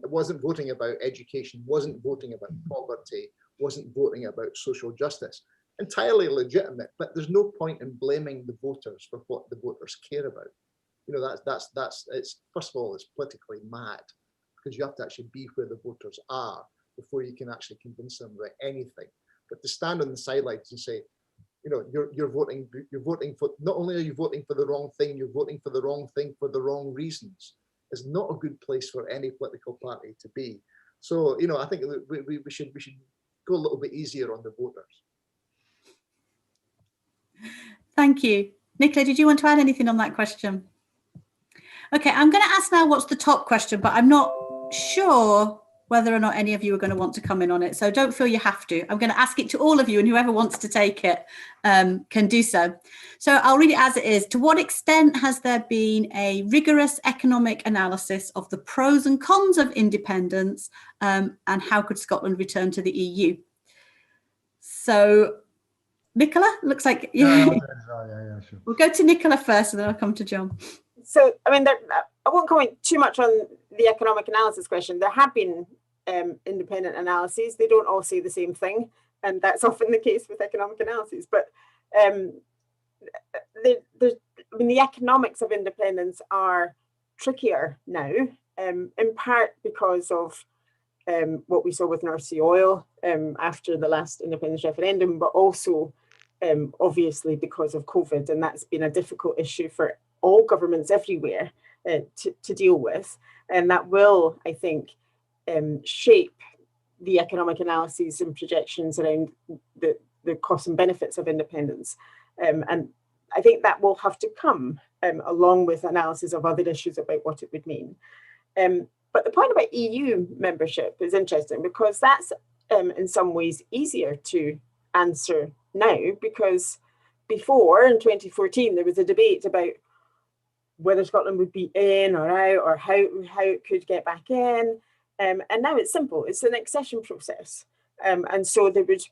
wasn't voting about education, wasn't voting about poverty, wasn't voting about social justice. Entirely legitimate, but there's no point in blaming the voters for what the voters care about. It's first of all, it's politically mad, because you have to actually be where the voters are before you can actually convince them about anything. But to stand on the sidelines and say, you're voting for, not only are you voting for the wrong thing, you're voting for the wrong thing for the wrong reasons, is not a good place for any political party to be. So, I think we should go a little bit easier on the voters. Thank you. Nicola, did you want to add anything on that question? Okay, I'm going to ask now what's the top question, but I'm not sure whether or not any of you are going to want to come in on it. So don't feel you have to. I'm going to ask it to all of you, and whoever wants to take it can do so. So I'll read it as it is. To what extent has there been a rigorous economic analysis of the pros and cons of independence, and how could Scotland return to the EU? So Nicola, looks like Yeah, sure. We'll go to Nicola first, and then I'll come to John. So, I mean, I won't comment too much on the economic analysis question. There have been independent analyses. They don't all say the same thing, and that's often the case with economic analyses. But the economics of independence are trickier now, in part because of what we saw with North Sea oil after the last independence referendum, but also obviously because of COVID, and that's been a difficult issue for all governments everywhere to deal with, and that will, I think, shape the economic analyses and projections around the costs and benefits of independence. And I think that will have to come along with analysis of other issues about what it would mean. But the point about EU membership is interesting because that's in some ways easier to answer now, because before in 2014 there was a debate about whether Scotland would be in or out, or how it could get back in. And now it's simple, it's an accession process. And so there would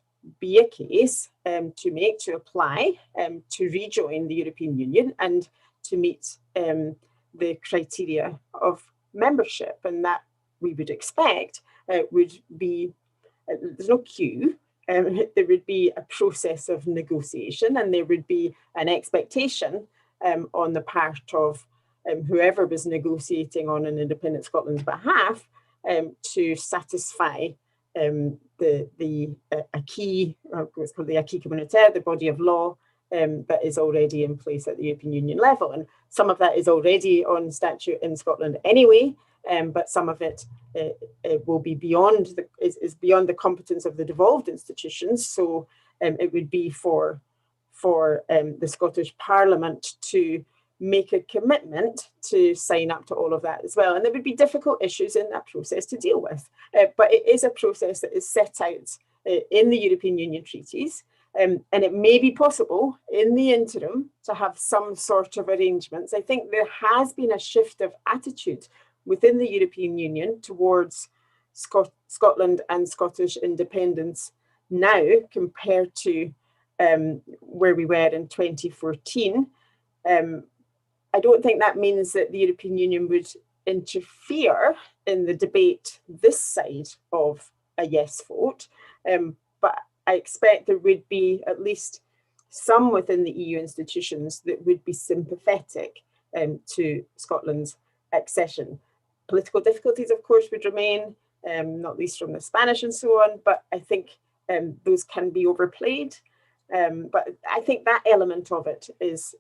be a case to apply to rejoin the European Union and to meet the criteria of membership. And that we would expect would be, there's no queue, there would be a process of negotiation, and there would be an expectation on the part of whoever was negotiating on an independent Scotland's behalf to satisfy the acquis, what's called the acquis communautaire, the body of law that is already in place at the European Union level. And some of that is already on statute in Scotland anyway, but some of it will be beyond is beyond the competence of the devolved institutions. So it would be for the Scottish Parliament to make a commitment to sign up to all of that as well. And there would be difficult issues in that process to deal with. But it is a process that is set out in the European Union treaties. And it may be possible in the interim to have some sort of arrangements. I think there has been a shift of attitude within the European Union towards Scotland and Scottish independence now compared to where we were in 2014. I don't think that means that the European Union would interfere in the debate this side of a yes vote, but I expect there would be at least some within the EU institutions that would be sympathetic to Scotland's accession. Political difficulties, of course, would remain, not least from the Spanish and so on, but I think those can be overplayed. But I think that element of it is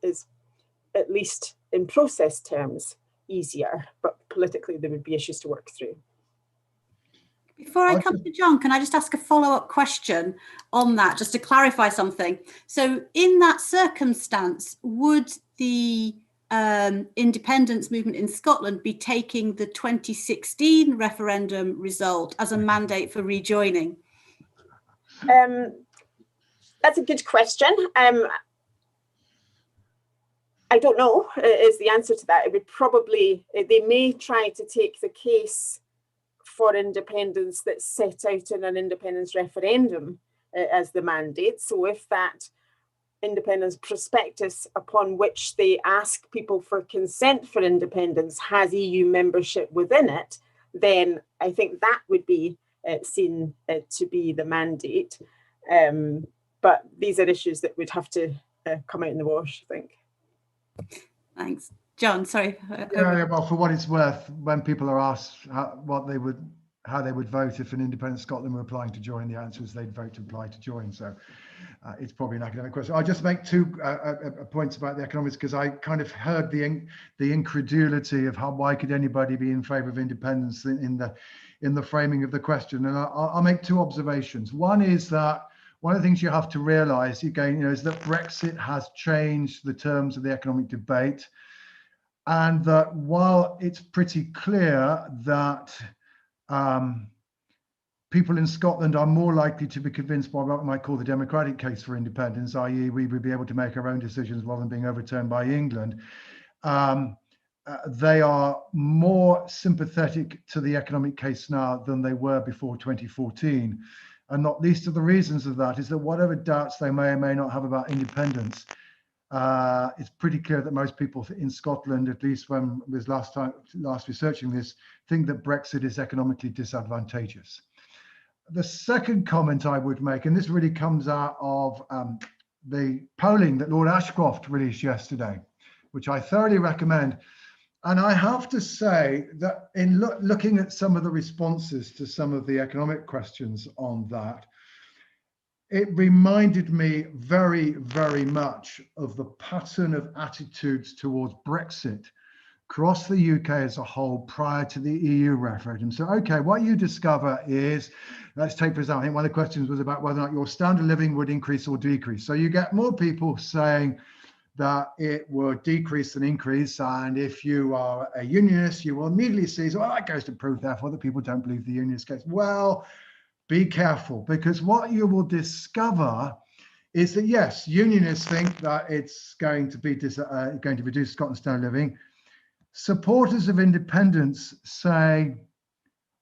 at least in process terms easier, but politically there would be issues to work through. Before I come to John, can I just ask a follow-up question on that, just to clarify something? So in that circumstance, would the independence movement in Scotland be taking the 2016 referendum result as a mandate for rejoining? That's a good question. I don't know is the answer to that. It would probably, they may try to take the case for independence that's set out in an independence referendum as the mandate. So if that independence prospectus upon which they ask people for consent for independence has EU membership within it, then I think that would be seen to be the mandate. But these are issues that would have to come out in the wash, I think. Thanks. John, sorry. Yeah, well, for what it's worth, when people are asked how they would vote if an independent Scotland were applying to join, the answer is they'd vote to apply to join. So it's probably an academic question. I'll just make two points about the economics, because I kind of heard the incredulity of why could anybody be in favour of independence in the framing of the question. And I'll make two observations. One is that one of the things you have to realise, again, is that Brexit has changed the terms of the economic debate, and that while it's pretty clear that people in Scotland are more likely to be convinced by what we might call the democratic case for independence, i.e. we would be able to make our own decisions rather than being overturned by England, they are more sympathetic to the economic case now than they were before 2014. And not least of the reasons of that is that whatever doubts they may or may not have about independence, it's pretty clear that most people in Scotland, at least when I was last researching this, think that Brexit is economically disadvantageous. The second comment I would make, and this really comes out of the polling that Lord Ashcroft released yesterday, which I thoroughly recommend. And I have to say that in looking at some of the responses to some of the economic questions on that, it reminded me very, very much of the pattern of attitudes towards Brexit across the UK as a whole prior to the EU referendum. So, okay, what you discover is, let's take for example, I think one of the questions was about whether or not your standard of living would increase or decrease. So you get more people saying that it would decrease than increase. And if you are a unionist, you will immediately see, so well, that goes to prove therefore that people don't believe the unionist case. Well, be careful, because what you will discover is that yes, unionists think that it's going to be going to reduce Scotland's standard of living. Supporters of independence say,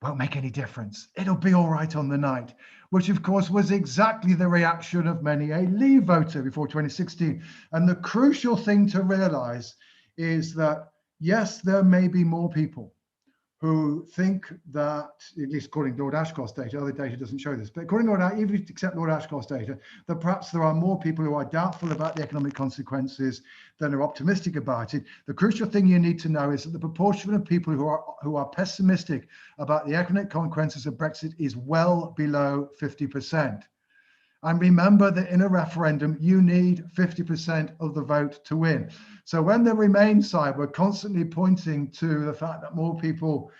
won't make any difference. It'll be all right on the night, which of course was exactly the reaction of many a Leave voter before 2016. And the crucial thing to realize is that, yes, there may be more people who think that, at least according to Lord Ashcroft's data, other data doesn't show this, but according to Lord, even if you accept Lord Ashcroft's data, that perhaps there are more people who are doubtful about the economic consequences than are optimistic about it. The crucial thing you need to know is that the proportion of people who are pessimistic about the economic consequences of Brexit is well below 50%. And remember that in a referendum, you need 50% of the vote to win. So when the Remain side were constantly pointing to the fact that more people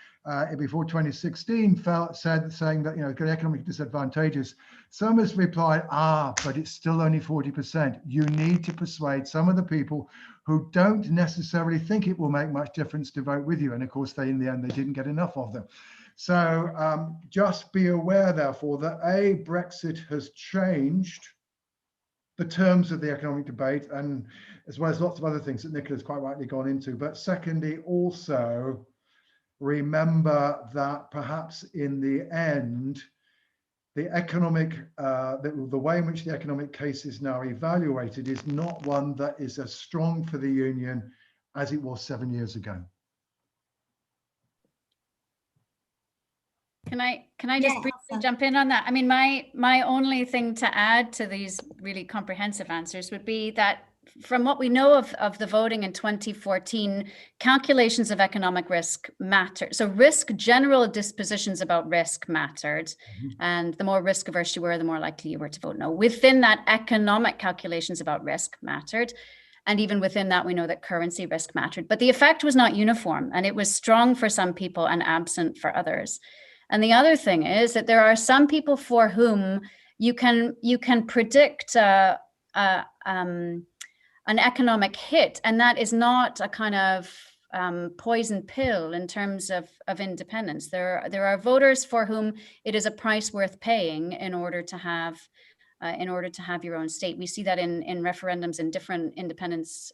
before 2016 saying that, you know, economically disadvantageous, some has replied, but it's still only 40%. You need to persuade some of the people who don't necessarily think it will make much difference to vote with you. And of course, in the end, they didn't get enough of them. So just be aware, therefore, that Brexit has changed the terms of the economic debate, and as well as lots of other things that Nicola's quite rightly gone into. But secondly, also remember that perhaps in the end, the economic, the way in which the economic case is now evaluated is not one that is as strong for the union as it was 7 years ago. Can I just briefly jump in on that? I mean, my only thing to add to these really comprehensive answers would be that from what we know of the voting in 2014, calculations of economic risk matter. So general dispositions about risk mattered. And the more risk averse you were, the more likely you were to vote no. Within that, economic calculations about risk mattered. And even within that, we know that currency risk mattered. But the effect was not uniform, and it was strong for some people and absent for others. And the other thing is that there are some people for whom you can predict an economic hit, and that is not a kind of poison pill in terms of independence. There are voters for whom it is a price worth paying in order to have your own state. We see that in referendums in different independence.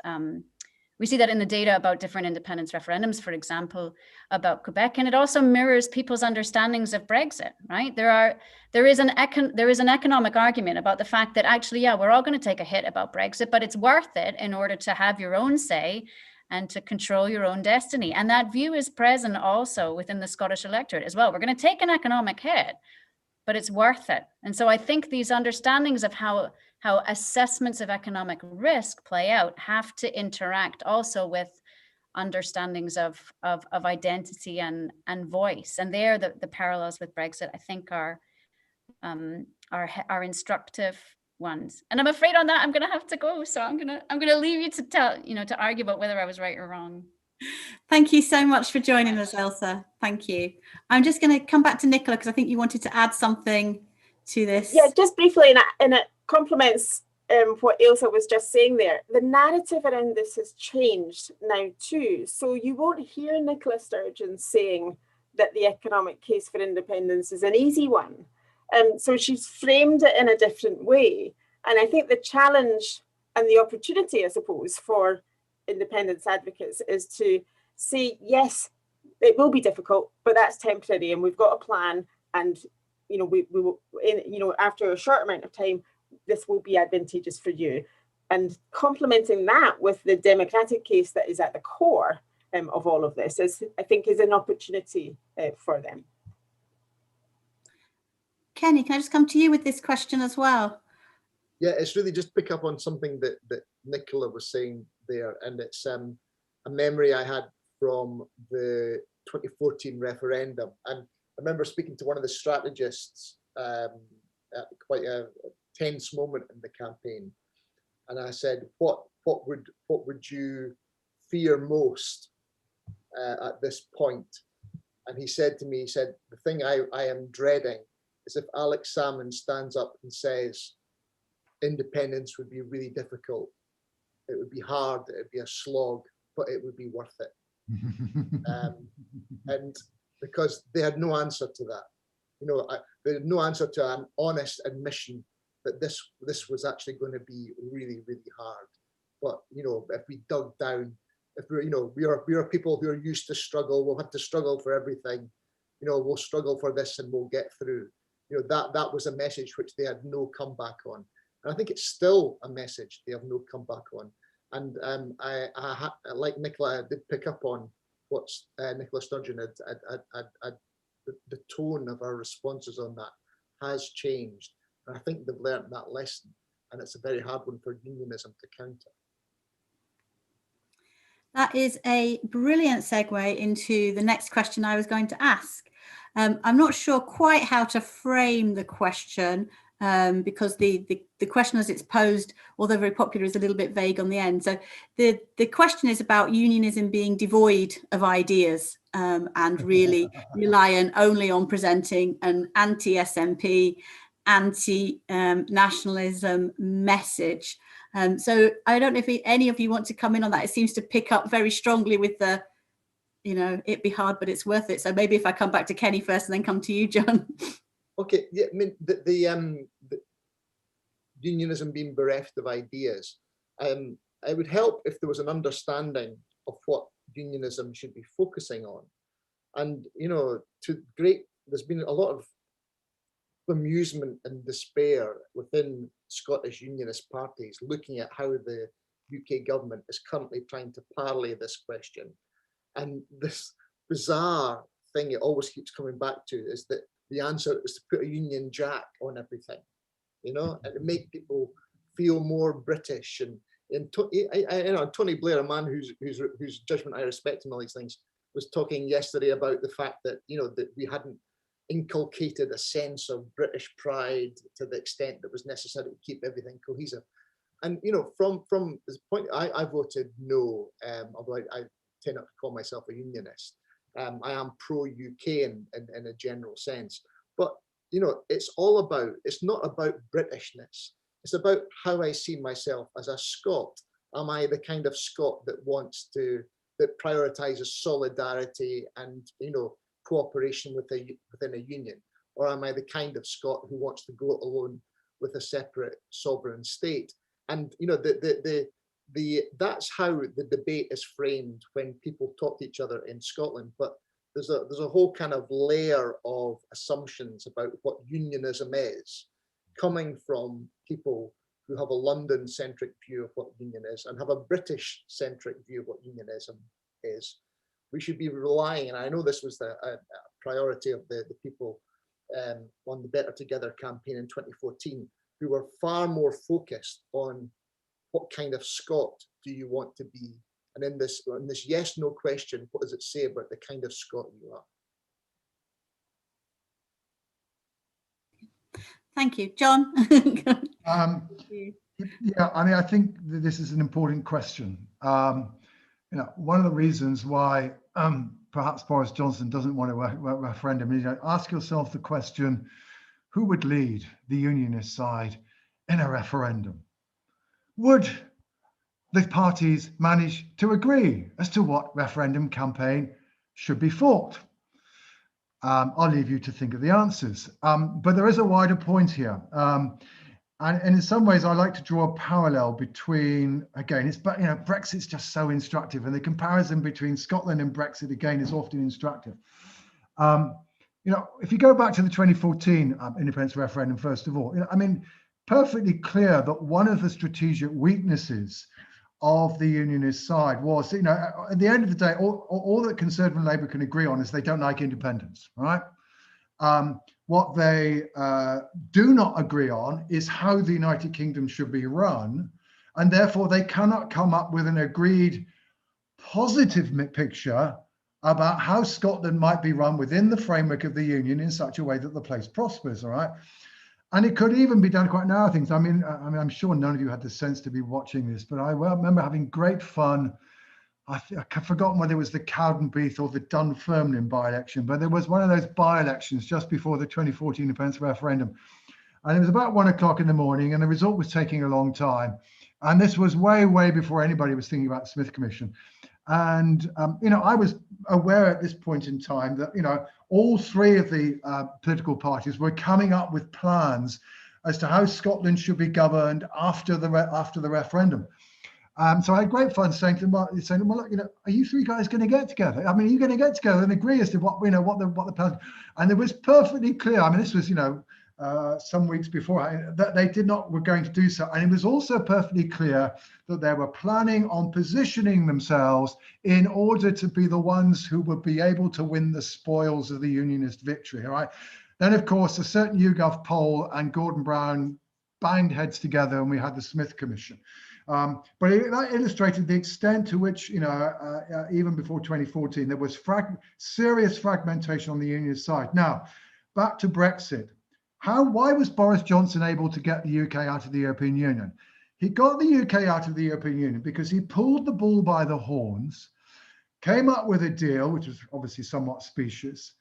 We see that in the data about different independence referendums, for example, about Quebec, and it also mirrors people's understandings of Brexit, right? There is an economic argument about the fact that actually, yeah, we're all going to take a hit about Brexit, but it's worth it in order to have your own say and to control your own destiny. And that view is present also within the Scottish electorate as well. We're going to take an economic hit, but it's worth it. And so I think these understandings of how assessments of economic risk play out have to interact also with understandings of identity and voice. And there, the parallels with Brexit, I think, are instructive ones. And I'm afraid on that I'm going to have to go. So I'm going to leave you to argue about whether I was right or wrong. Thank you so much for joining us, Ailsa. Thank you. I'm just going to come back to Nicola because I think you wanted to add something to this. Yeah, just briefly, and it complements what Ailsa was just saying there. The narrative around this has changed now too. So you won't hear Nicola Sturgeon saying that the economic case for independence is an easy one. So she's framed it in a different way. And I think the challenge and the opportunity, I suppose, for independence advocates is to say, yes, it will be difficult, but that's temporary, and we've got a plan, and we will, after a short amount of time, this will be advantageous for you. And complementing that with the democratic case that is at the core of all of this is an opportunity for them. Kenny, can I just come to you with this question as well? Yeah, it's really just pick up on something that Nicola was saying there, and it's a memory I had from the 2014 referendum. And I remember speaking to one of the strategists at quite a tense moment in the campaign, and I said, "What would you fear most at this point?" And he said to me, he said, "The thing I am dreading is if Alex Salmond stands up and says independence would be really difficult. It would be hard, it would be a slog, but it would be worth it." And because they had no answer to that, they had no answer to an honest admission that this was actually going to be really, really hard. But if we dug down, if we are people who are used to struggle, we'll have to struggle for everything. We'll struggle for this and we'll get through. That was a message which they had no comeback on, and I think it's still a message they have no comeback on. And I like Nicola, I did pick up on what Nicola Sturgeon had the tone of our responses on that has changed, and I think they've learned that lesson, and it's a very hard one for unionism to counter. That is a brilliant segue into the next question I was going to ask. I'm not sure quite how to frame the question because the question as it's posed, although very popular, is a little bit vague on the end. So the question is about unionism being devoid of ideas and really reliant only on presenting an anti-SNP, anti-nationalism message. So I don't know if any of you want to come in on that. It seems to pick up very strongly with the, it'd be hard, but it's worth it. So maybe if I come back to Kenny first and then come to you, John. Okay, yeah, I mean, the unionism being bereft of ideas, it would help if there was an understanding of what unionism should be focusing on. And, there's been a lot of amusement and despair within Scottish unionist parties looking at how the UK government is currently trying to parley this question. And this bizarre thing it always keeps coming back to is that the answer is to put a Union Jack on everything, and to make people feel more British. And Tony Blair, a man whose judgment I respect in all these things, was talking yesterday about the fact that that we hadn't inculcated a sense of British pride to the extent that was necessary to keep everything cohesive. And from this point, I voted no, although I tend not to call myself a unionist. I am pro-UK in a general sense, but it's not about Britishness. It's about how I see myself as a Scot. Am I the kind of Scot that that prioritizes solidarity and cooperation within a union, or am I the kind of Scot who wants to go it alone with a separate sovereign state? And that's how the debate is framed when people talk to each other in Scotland. But there's a whole kind of layer of assumptions about what unionism is, coming from people who have a London-centric view of what union is and have a British-centric view of what unionism is. We should be relying, and I know this was a priority of the people on the Better Together campaign in 2014, who were far more focused on what kind of Scot do you want to be? And in this yes, no question, what does it say about the kind of Scot you are? Thank you, John. Yeah, I mean, I think that this is an important question. One of the reasons why perhaps Boris Johnson doesn't want a referendum is ask yourself the question, who would lead the unionist side in a referendum? Would the parties manage to agree as to what referendum campaign should be fought? I'll leave you to think of the answers. But there is a wider point here. And in some ways, I like to draw a parallel between, again, Brexit's just so instructive, and the comparison between Scotland and Brexit, again, is often instructive. If you go back to the 2014 independence referendum, first of all, perfectly clear that one of the strategic weaknesses of the unionist side was, at the end of the day, all that Conservative and Labour can agree on is they don't like independence, right? What they do not agree on is how the United Kingdom should be run, and therefore they cannot come up with an agreed positive picture about how Scotland might be run within the framework of the Union in such a way that the place prospers, all right? And it could even be done quite narrow things. I mean, I'm sure none of you had the sense to be watching this, but I remember having great fun. I've forgotten whether it was the Cowdenbeath or the Dunfermline by-election, but there was one of those by-elections just before the 2014 Independence Referendum. And it was about 1 o'clock in the morning, and the result was taking a long time. And this was way, way before anybody was thinking about the Smith Commission. And, I was aware at this point in time that, all three of the political parties were coming up with plans as to how Scotland should be governed after the referendum. So I had great fun saying to them, well, look, are you three guys going to get together? I mean, are you going to get together and agree as to what the plan? And it was perfectly clear. I mean, this was, some weeks before that they were going to do so. And it was also perfectly clear that they were planning on positioning themselves in order to be the ones who would be able to win the spoils of the Unionist victory. All right. Then, of course, a certain YouGov poll and Gordon Brown banged heads together, and we had the Smith Commission. But that illustrated the extent to which, even before 2014, there was serious fragmentation on the Unionist side. Now, back to Brexit. Why was Boris Johnson able to get the UK out of the European Union? He got the UK out of the European Union because he pulled the bull by the horns, came up with a deal, which was obviously somewhat specious,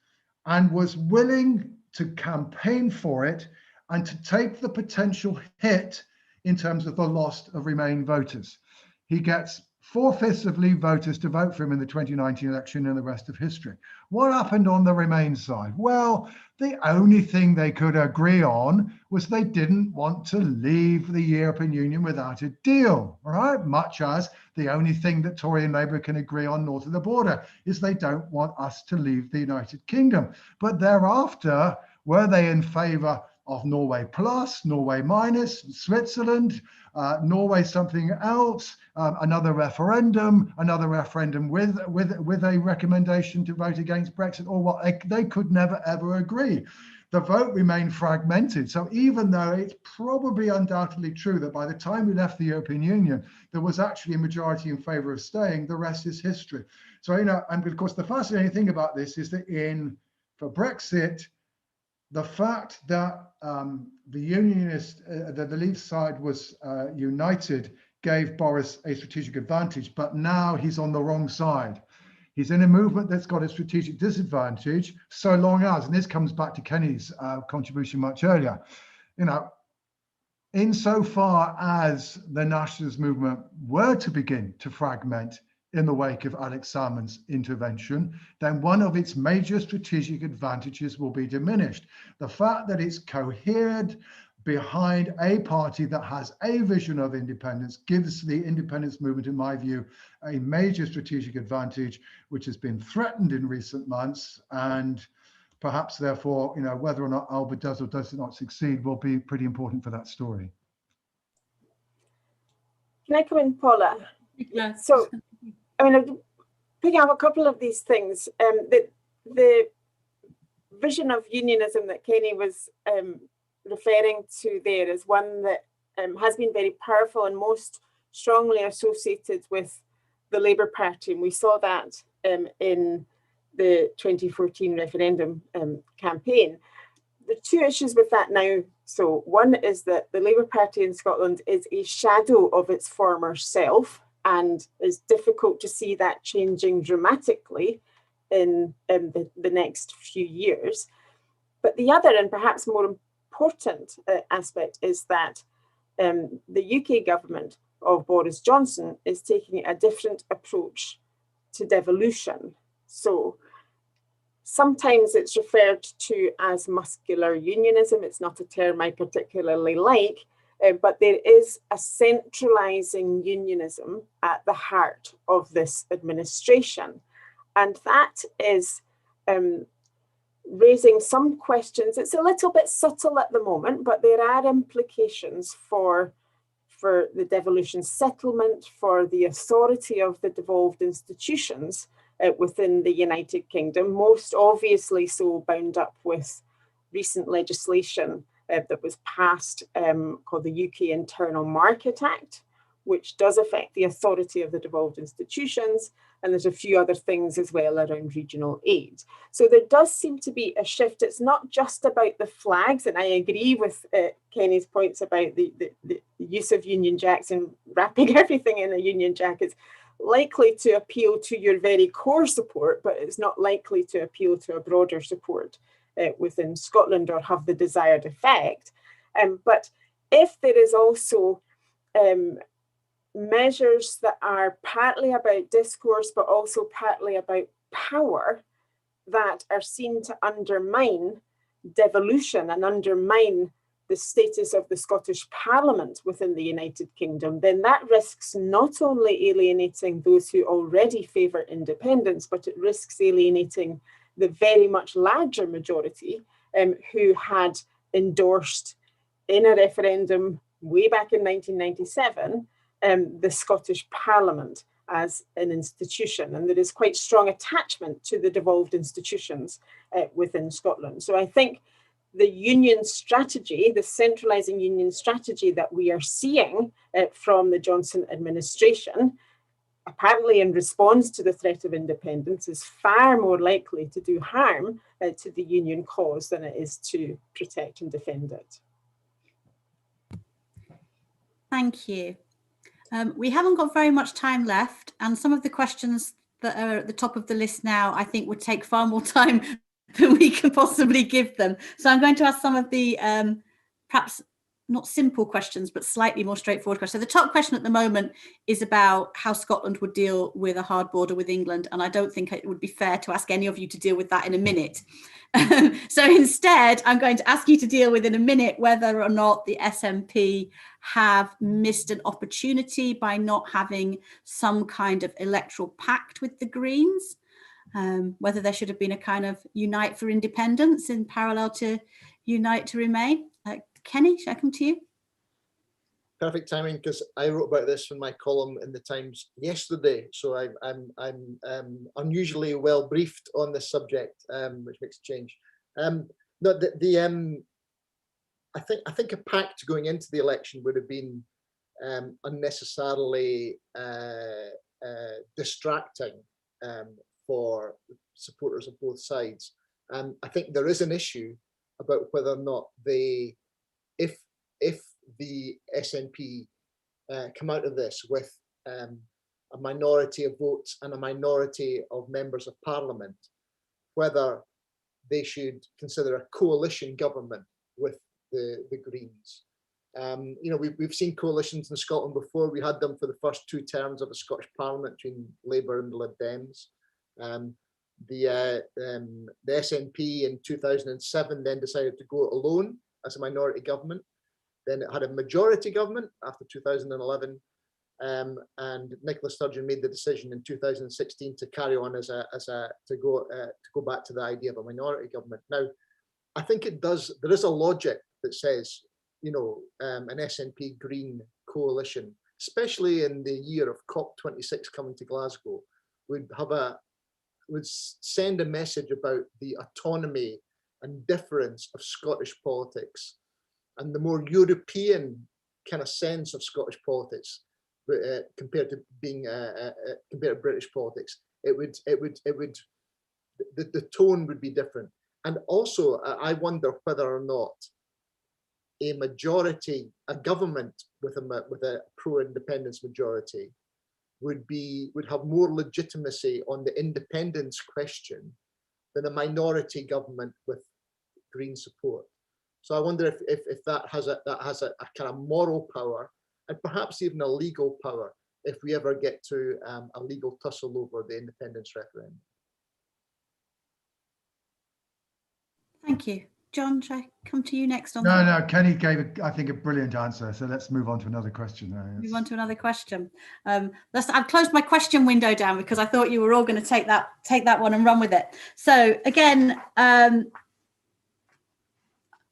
and was willing to campaign for it and to take the potential hit in terms of the loss of Remain voters. He gets 4/5 of Leave voters to vote for him in the 2019 election, and the rest of history. What happened on the Remain side? Well, the only thing they could agree on was they didn't want to leave the European Union without a deal, right? Much as the only thing that Tory and Labour can agree on north of the border is they don't want us to leave the United Kingdom. But thereafter, were they in favour of Norway plus, Norway minus, Switzerland, Norway something else, another referendum with a recommendation to vote against Brexit, or what? They could never ever agree. The vote remained fragmented. So even though it's probably undoubtedly true that by the time we left the European Union, there was actually a majority in favour of staying, the rest is history. So, and of course, the fascinating thing about this is that for Brexit, the fact that the Unionist, the Leave side was united, gave Boris a strategic advantage, but now he's on the wrong side. He's in a movement that's got a strategic disadvantage, so long as, and this comes back to Kenny's contribution much earlier, insofar as the nationalist movement were to begin to fragment in the wake of Alex Salmond's intervention, then one of its major strategic advantages will be diminished. The fact that it's cohered behind a party that has a vision of independence gives the independence movement, in my view, a major strategic advantage, which has been threatened in recent months. And perhaps, therefore, whether or not Alba does or does not succeed will be pretty important for that story. Can I come in, Paula? Yes. So, I'm picking up a couple of these things. The vision of unionism that Kenny was referring to there is one that has been very powerful and most strongly associated with the Labour Party. And we saw that in the 2014 referendum campaign. There are two issues with that now. So one is that the Labour Party in Scotland is a shadow of its former self, and it's difficult to see that changing dramatically in the next few years. But the other, and perhaps more important aspect, is that the UK government of Boris Johnson is taking a different approach to devolution. So sometimes it's referred to as muscular unionism. It's not a term I particularly like, but there is a centralising unionism at the heart of this administration. And that is raising some questions. It's a little bit subtle at the moment, but there are implications for the devolution settlement, for the authority of the devolved institutions within the United Kingdom, most obviously so bound up with recent legislation that was passed called the UK Internal Market Act, which does affect the authority of the devolved institutions, And there's a few other things as well around regional aid. So there does seem to be a shift. It's not just about the flags, and I agree with Kenny's points about the use of Union Jacks and wrapping everything in a Union Jack. It's likely to appeal to your very core support, but it's not likely to appeal to a broader support within Scotland or have the desired effect. But if there is also measures that are partly about discourse, but also partly about power, that are seen to undermine devolution and undermine the status of the Scottish Parliament within the United Kingdom, then that risks not only alienating those who already favour independence, but it risks alienating the very much larger majority who had endorsed in a referendum way back in 1997 the Scottish Parliament as an institution. And there is quite strong attachment to the devolved institutions within Scotland. So I think the union strategy, the centralising union strategy that we are seeing from the Johnson administration, apparently in response to the threat of independence, is far more likely to do harm to the union cause than it is to protect and defend it. Thank you. We haven't got very much time left, and some of the questions that are at the top of the list now, I think would take far more time than we can possibly give them. So I'm going to ask some of the perhaps not simple questions, but slightly more straightforward questions. So the top question at the moment is about how Scotland would deal with a hard border with England. And I don't think it would be fair to ask any of you to deal with that in a minute. So instead, I'm going to ask you to deal with in a minute whether or not the SNP have missed an opportunity by not having some kind of electoral pact with the Greens, whether there should have been a kind of unite for independence in parallel to unite to remain. Kenny, shall I come to you? Perfect timing, because I wrote about this in my column in the Times yesterday, so I'm unusually well briefed on this subject, which makes a change. I think a pact going into the election would have been unnecessarily distracting for supporters of both sides. I think there is an issue about whether or not they, if the SNP come out of this with a minority of votes and a minority of members of parliament, whether they should consider a coalition government with the Greens. You know, we've seen coalitions in Scotland before. We had them for the first 2 terms of the Scottish Parliament between Labour and the Lib Dems. The SNP in 2007 then decided to go alone as a minority government. Then it had a majority government after 2011, and Nicola Sturgeon made the decision in 2016 to carry on to go back to the idea of a minority government. Now, I think there is a logic that says, you know, an SNP Green coalition, especially in the year of COP26 coming to Glasgow, would send a message about the autonomy and difference of Scottish politics and the more European kind of sense of Scottish politics compared to being compared to British politics. The tone would be different. And also, I wonder whether or not a government with a pro-independence majority would have more legitimacy on the independence question than a minority government with Green support. So I wonder if that has a kind of moral power and perhaps even a legal power if we ever get to a legal tussle over the independence referendum. Thank you. John, shall I come to you next on that? No, Kenny gave, I think, a brilliant answer. So let's move on to another question. Move on to another question. I've closed my question window down because I thought you were all going to take that one and run with it. So again,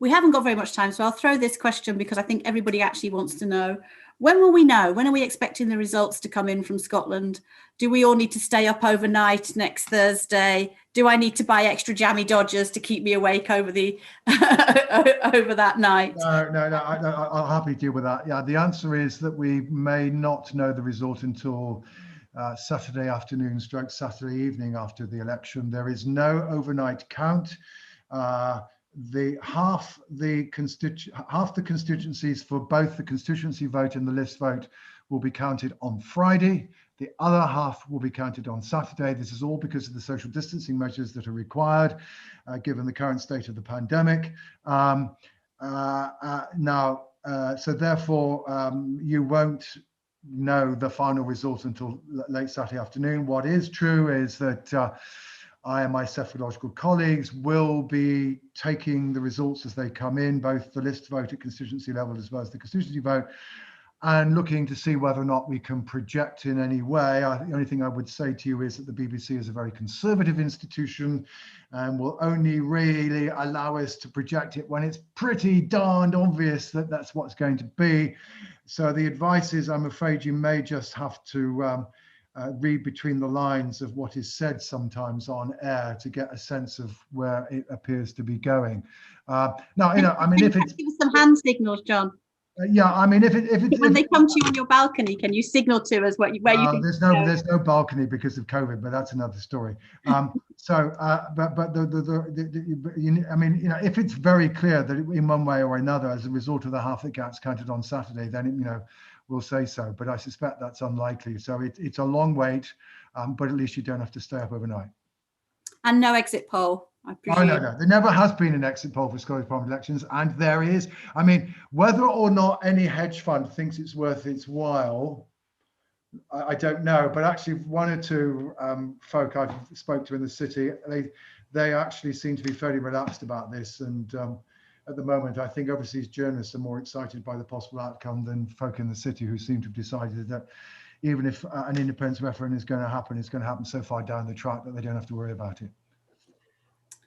we haven't got very much time, so I'll throw this question because I think everybody actually wants to know. When will we know? When are we expecting the results to come in from Scotland? Do we all need to stay up overnight next Thursday? Do I need to buy extra jammy Dodgers to keep me awake over that night? No, I'll happily deal with that. Yeah, the answer is that we may not know the result until Saturday afternoon / Saturday evening after the election. There is no overnight count. Half the constituencies for both the constituency vote and the list vote will be counted on Friday. The other half will be counted on Saturday. This is all because of the social distancing measures that are required, given the current state of the pandemic. So therefore, you won't know the final result until late Saturday afternoon. What is true is that I and my psephological colleagues will be taking the results as they come in, both the list vote at constituency level as well as the constituency vote, and looking to see whether or not we can project in any way. The only thing I would say to you is that the BBC is a very conservative institution and will only really allow us to project it when it's pretty darned obvious that that's what's going to be. So the advice is, I'm afraid you may just have to read between the lines of what is said sometimes on air to get a sense of where it appears to be going. Now, I mean, if it's... Give us some hand signals, John. Yeah, I mean, if when they come to you on your balcony, can you signal to us where you can? There's no balcony because of COVID, but that's another story. I mean, if it's very clear that in one way or another, as a result of the half that gets counted on Saturday, then we'll say so. But I suspect that's unlikely. So it's a long wait, but at least you don't have to stay up overnight. And no exit poll, I presume. Oh, no. There never has been an exit poll for Scottish Parliament elections. And there is, I mean, whether or not any hedge fund thinks it's worth its while, I don't know. But actually, one or two folk I've spoke to in the city, they actually seem to be fairly relaxed about this. And at the moment, I think overseas journalists are more excited by the possible outcome than folk in the city who seem to have decided that even if an independence referendum is going to happen, it's going to happen so far down the track that they don't have to worry about it.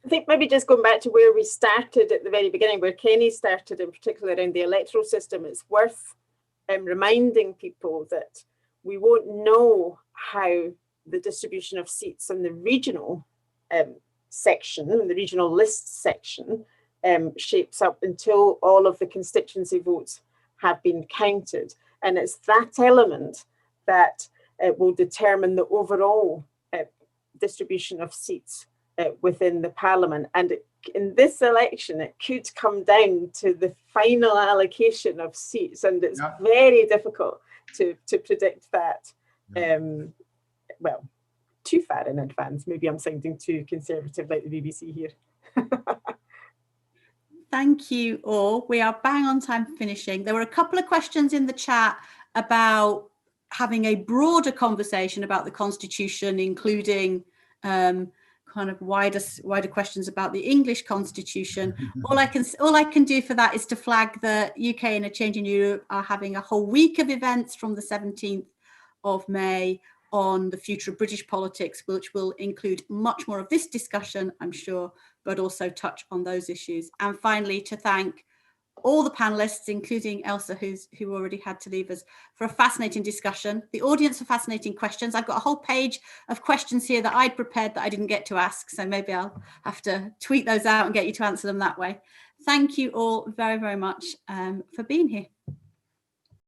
I think maybe just going back to where we started at the very beginning, where Kenny started, in particular around the electoral system, it's worth reminding people that we won't know how the distribution of seats in the regional section, the regional list section, shapes up until all of the constituency votes have been counted. And it's that element that will determine the overall distribution of seats within the Parliament. And in this election, it could come down to the final allocation of seats. And it's very difficult to predict that, well, too far in advance. Maybe I'm sounding too conservative like the BBC here. Thank you all. We are bang on time for finishing. There were a couple of questions in the chat about having a broader conversation about the Constitution, including kind of wider questions about the English Constitution. All I can do for that is to flag that UK and A Change in Europe are having a whole week of events from the 17th of May on the future of British politics, which will include much more of this discussion, I'm sure, but also touch on those issues. And finally, to thank all the panelists, including Ailsa, who already had to leave us, for a fascinating discussion. The audience for fascinating questions. I've got a whole page of questions here that I'd prepared that I didn't get to ask, so maybe I'll have to tweet those out and get you to answer them that way. Thank you all very, very much for being here.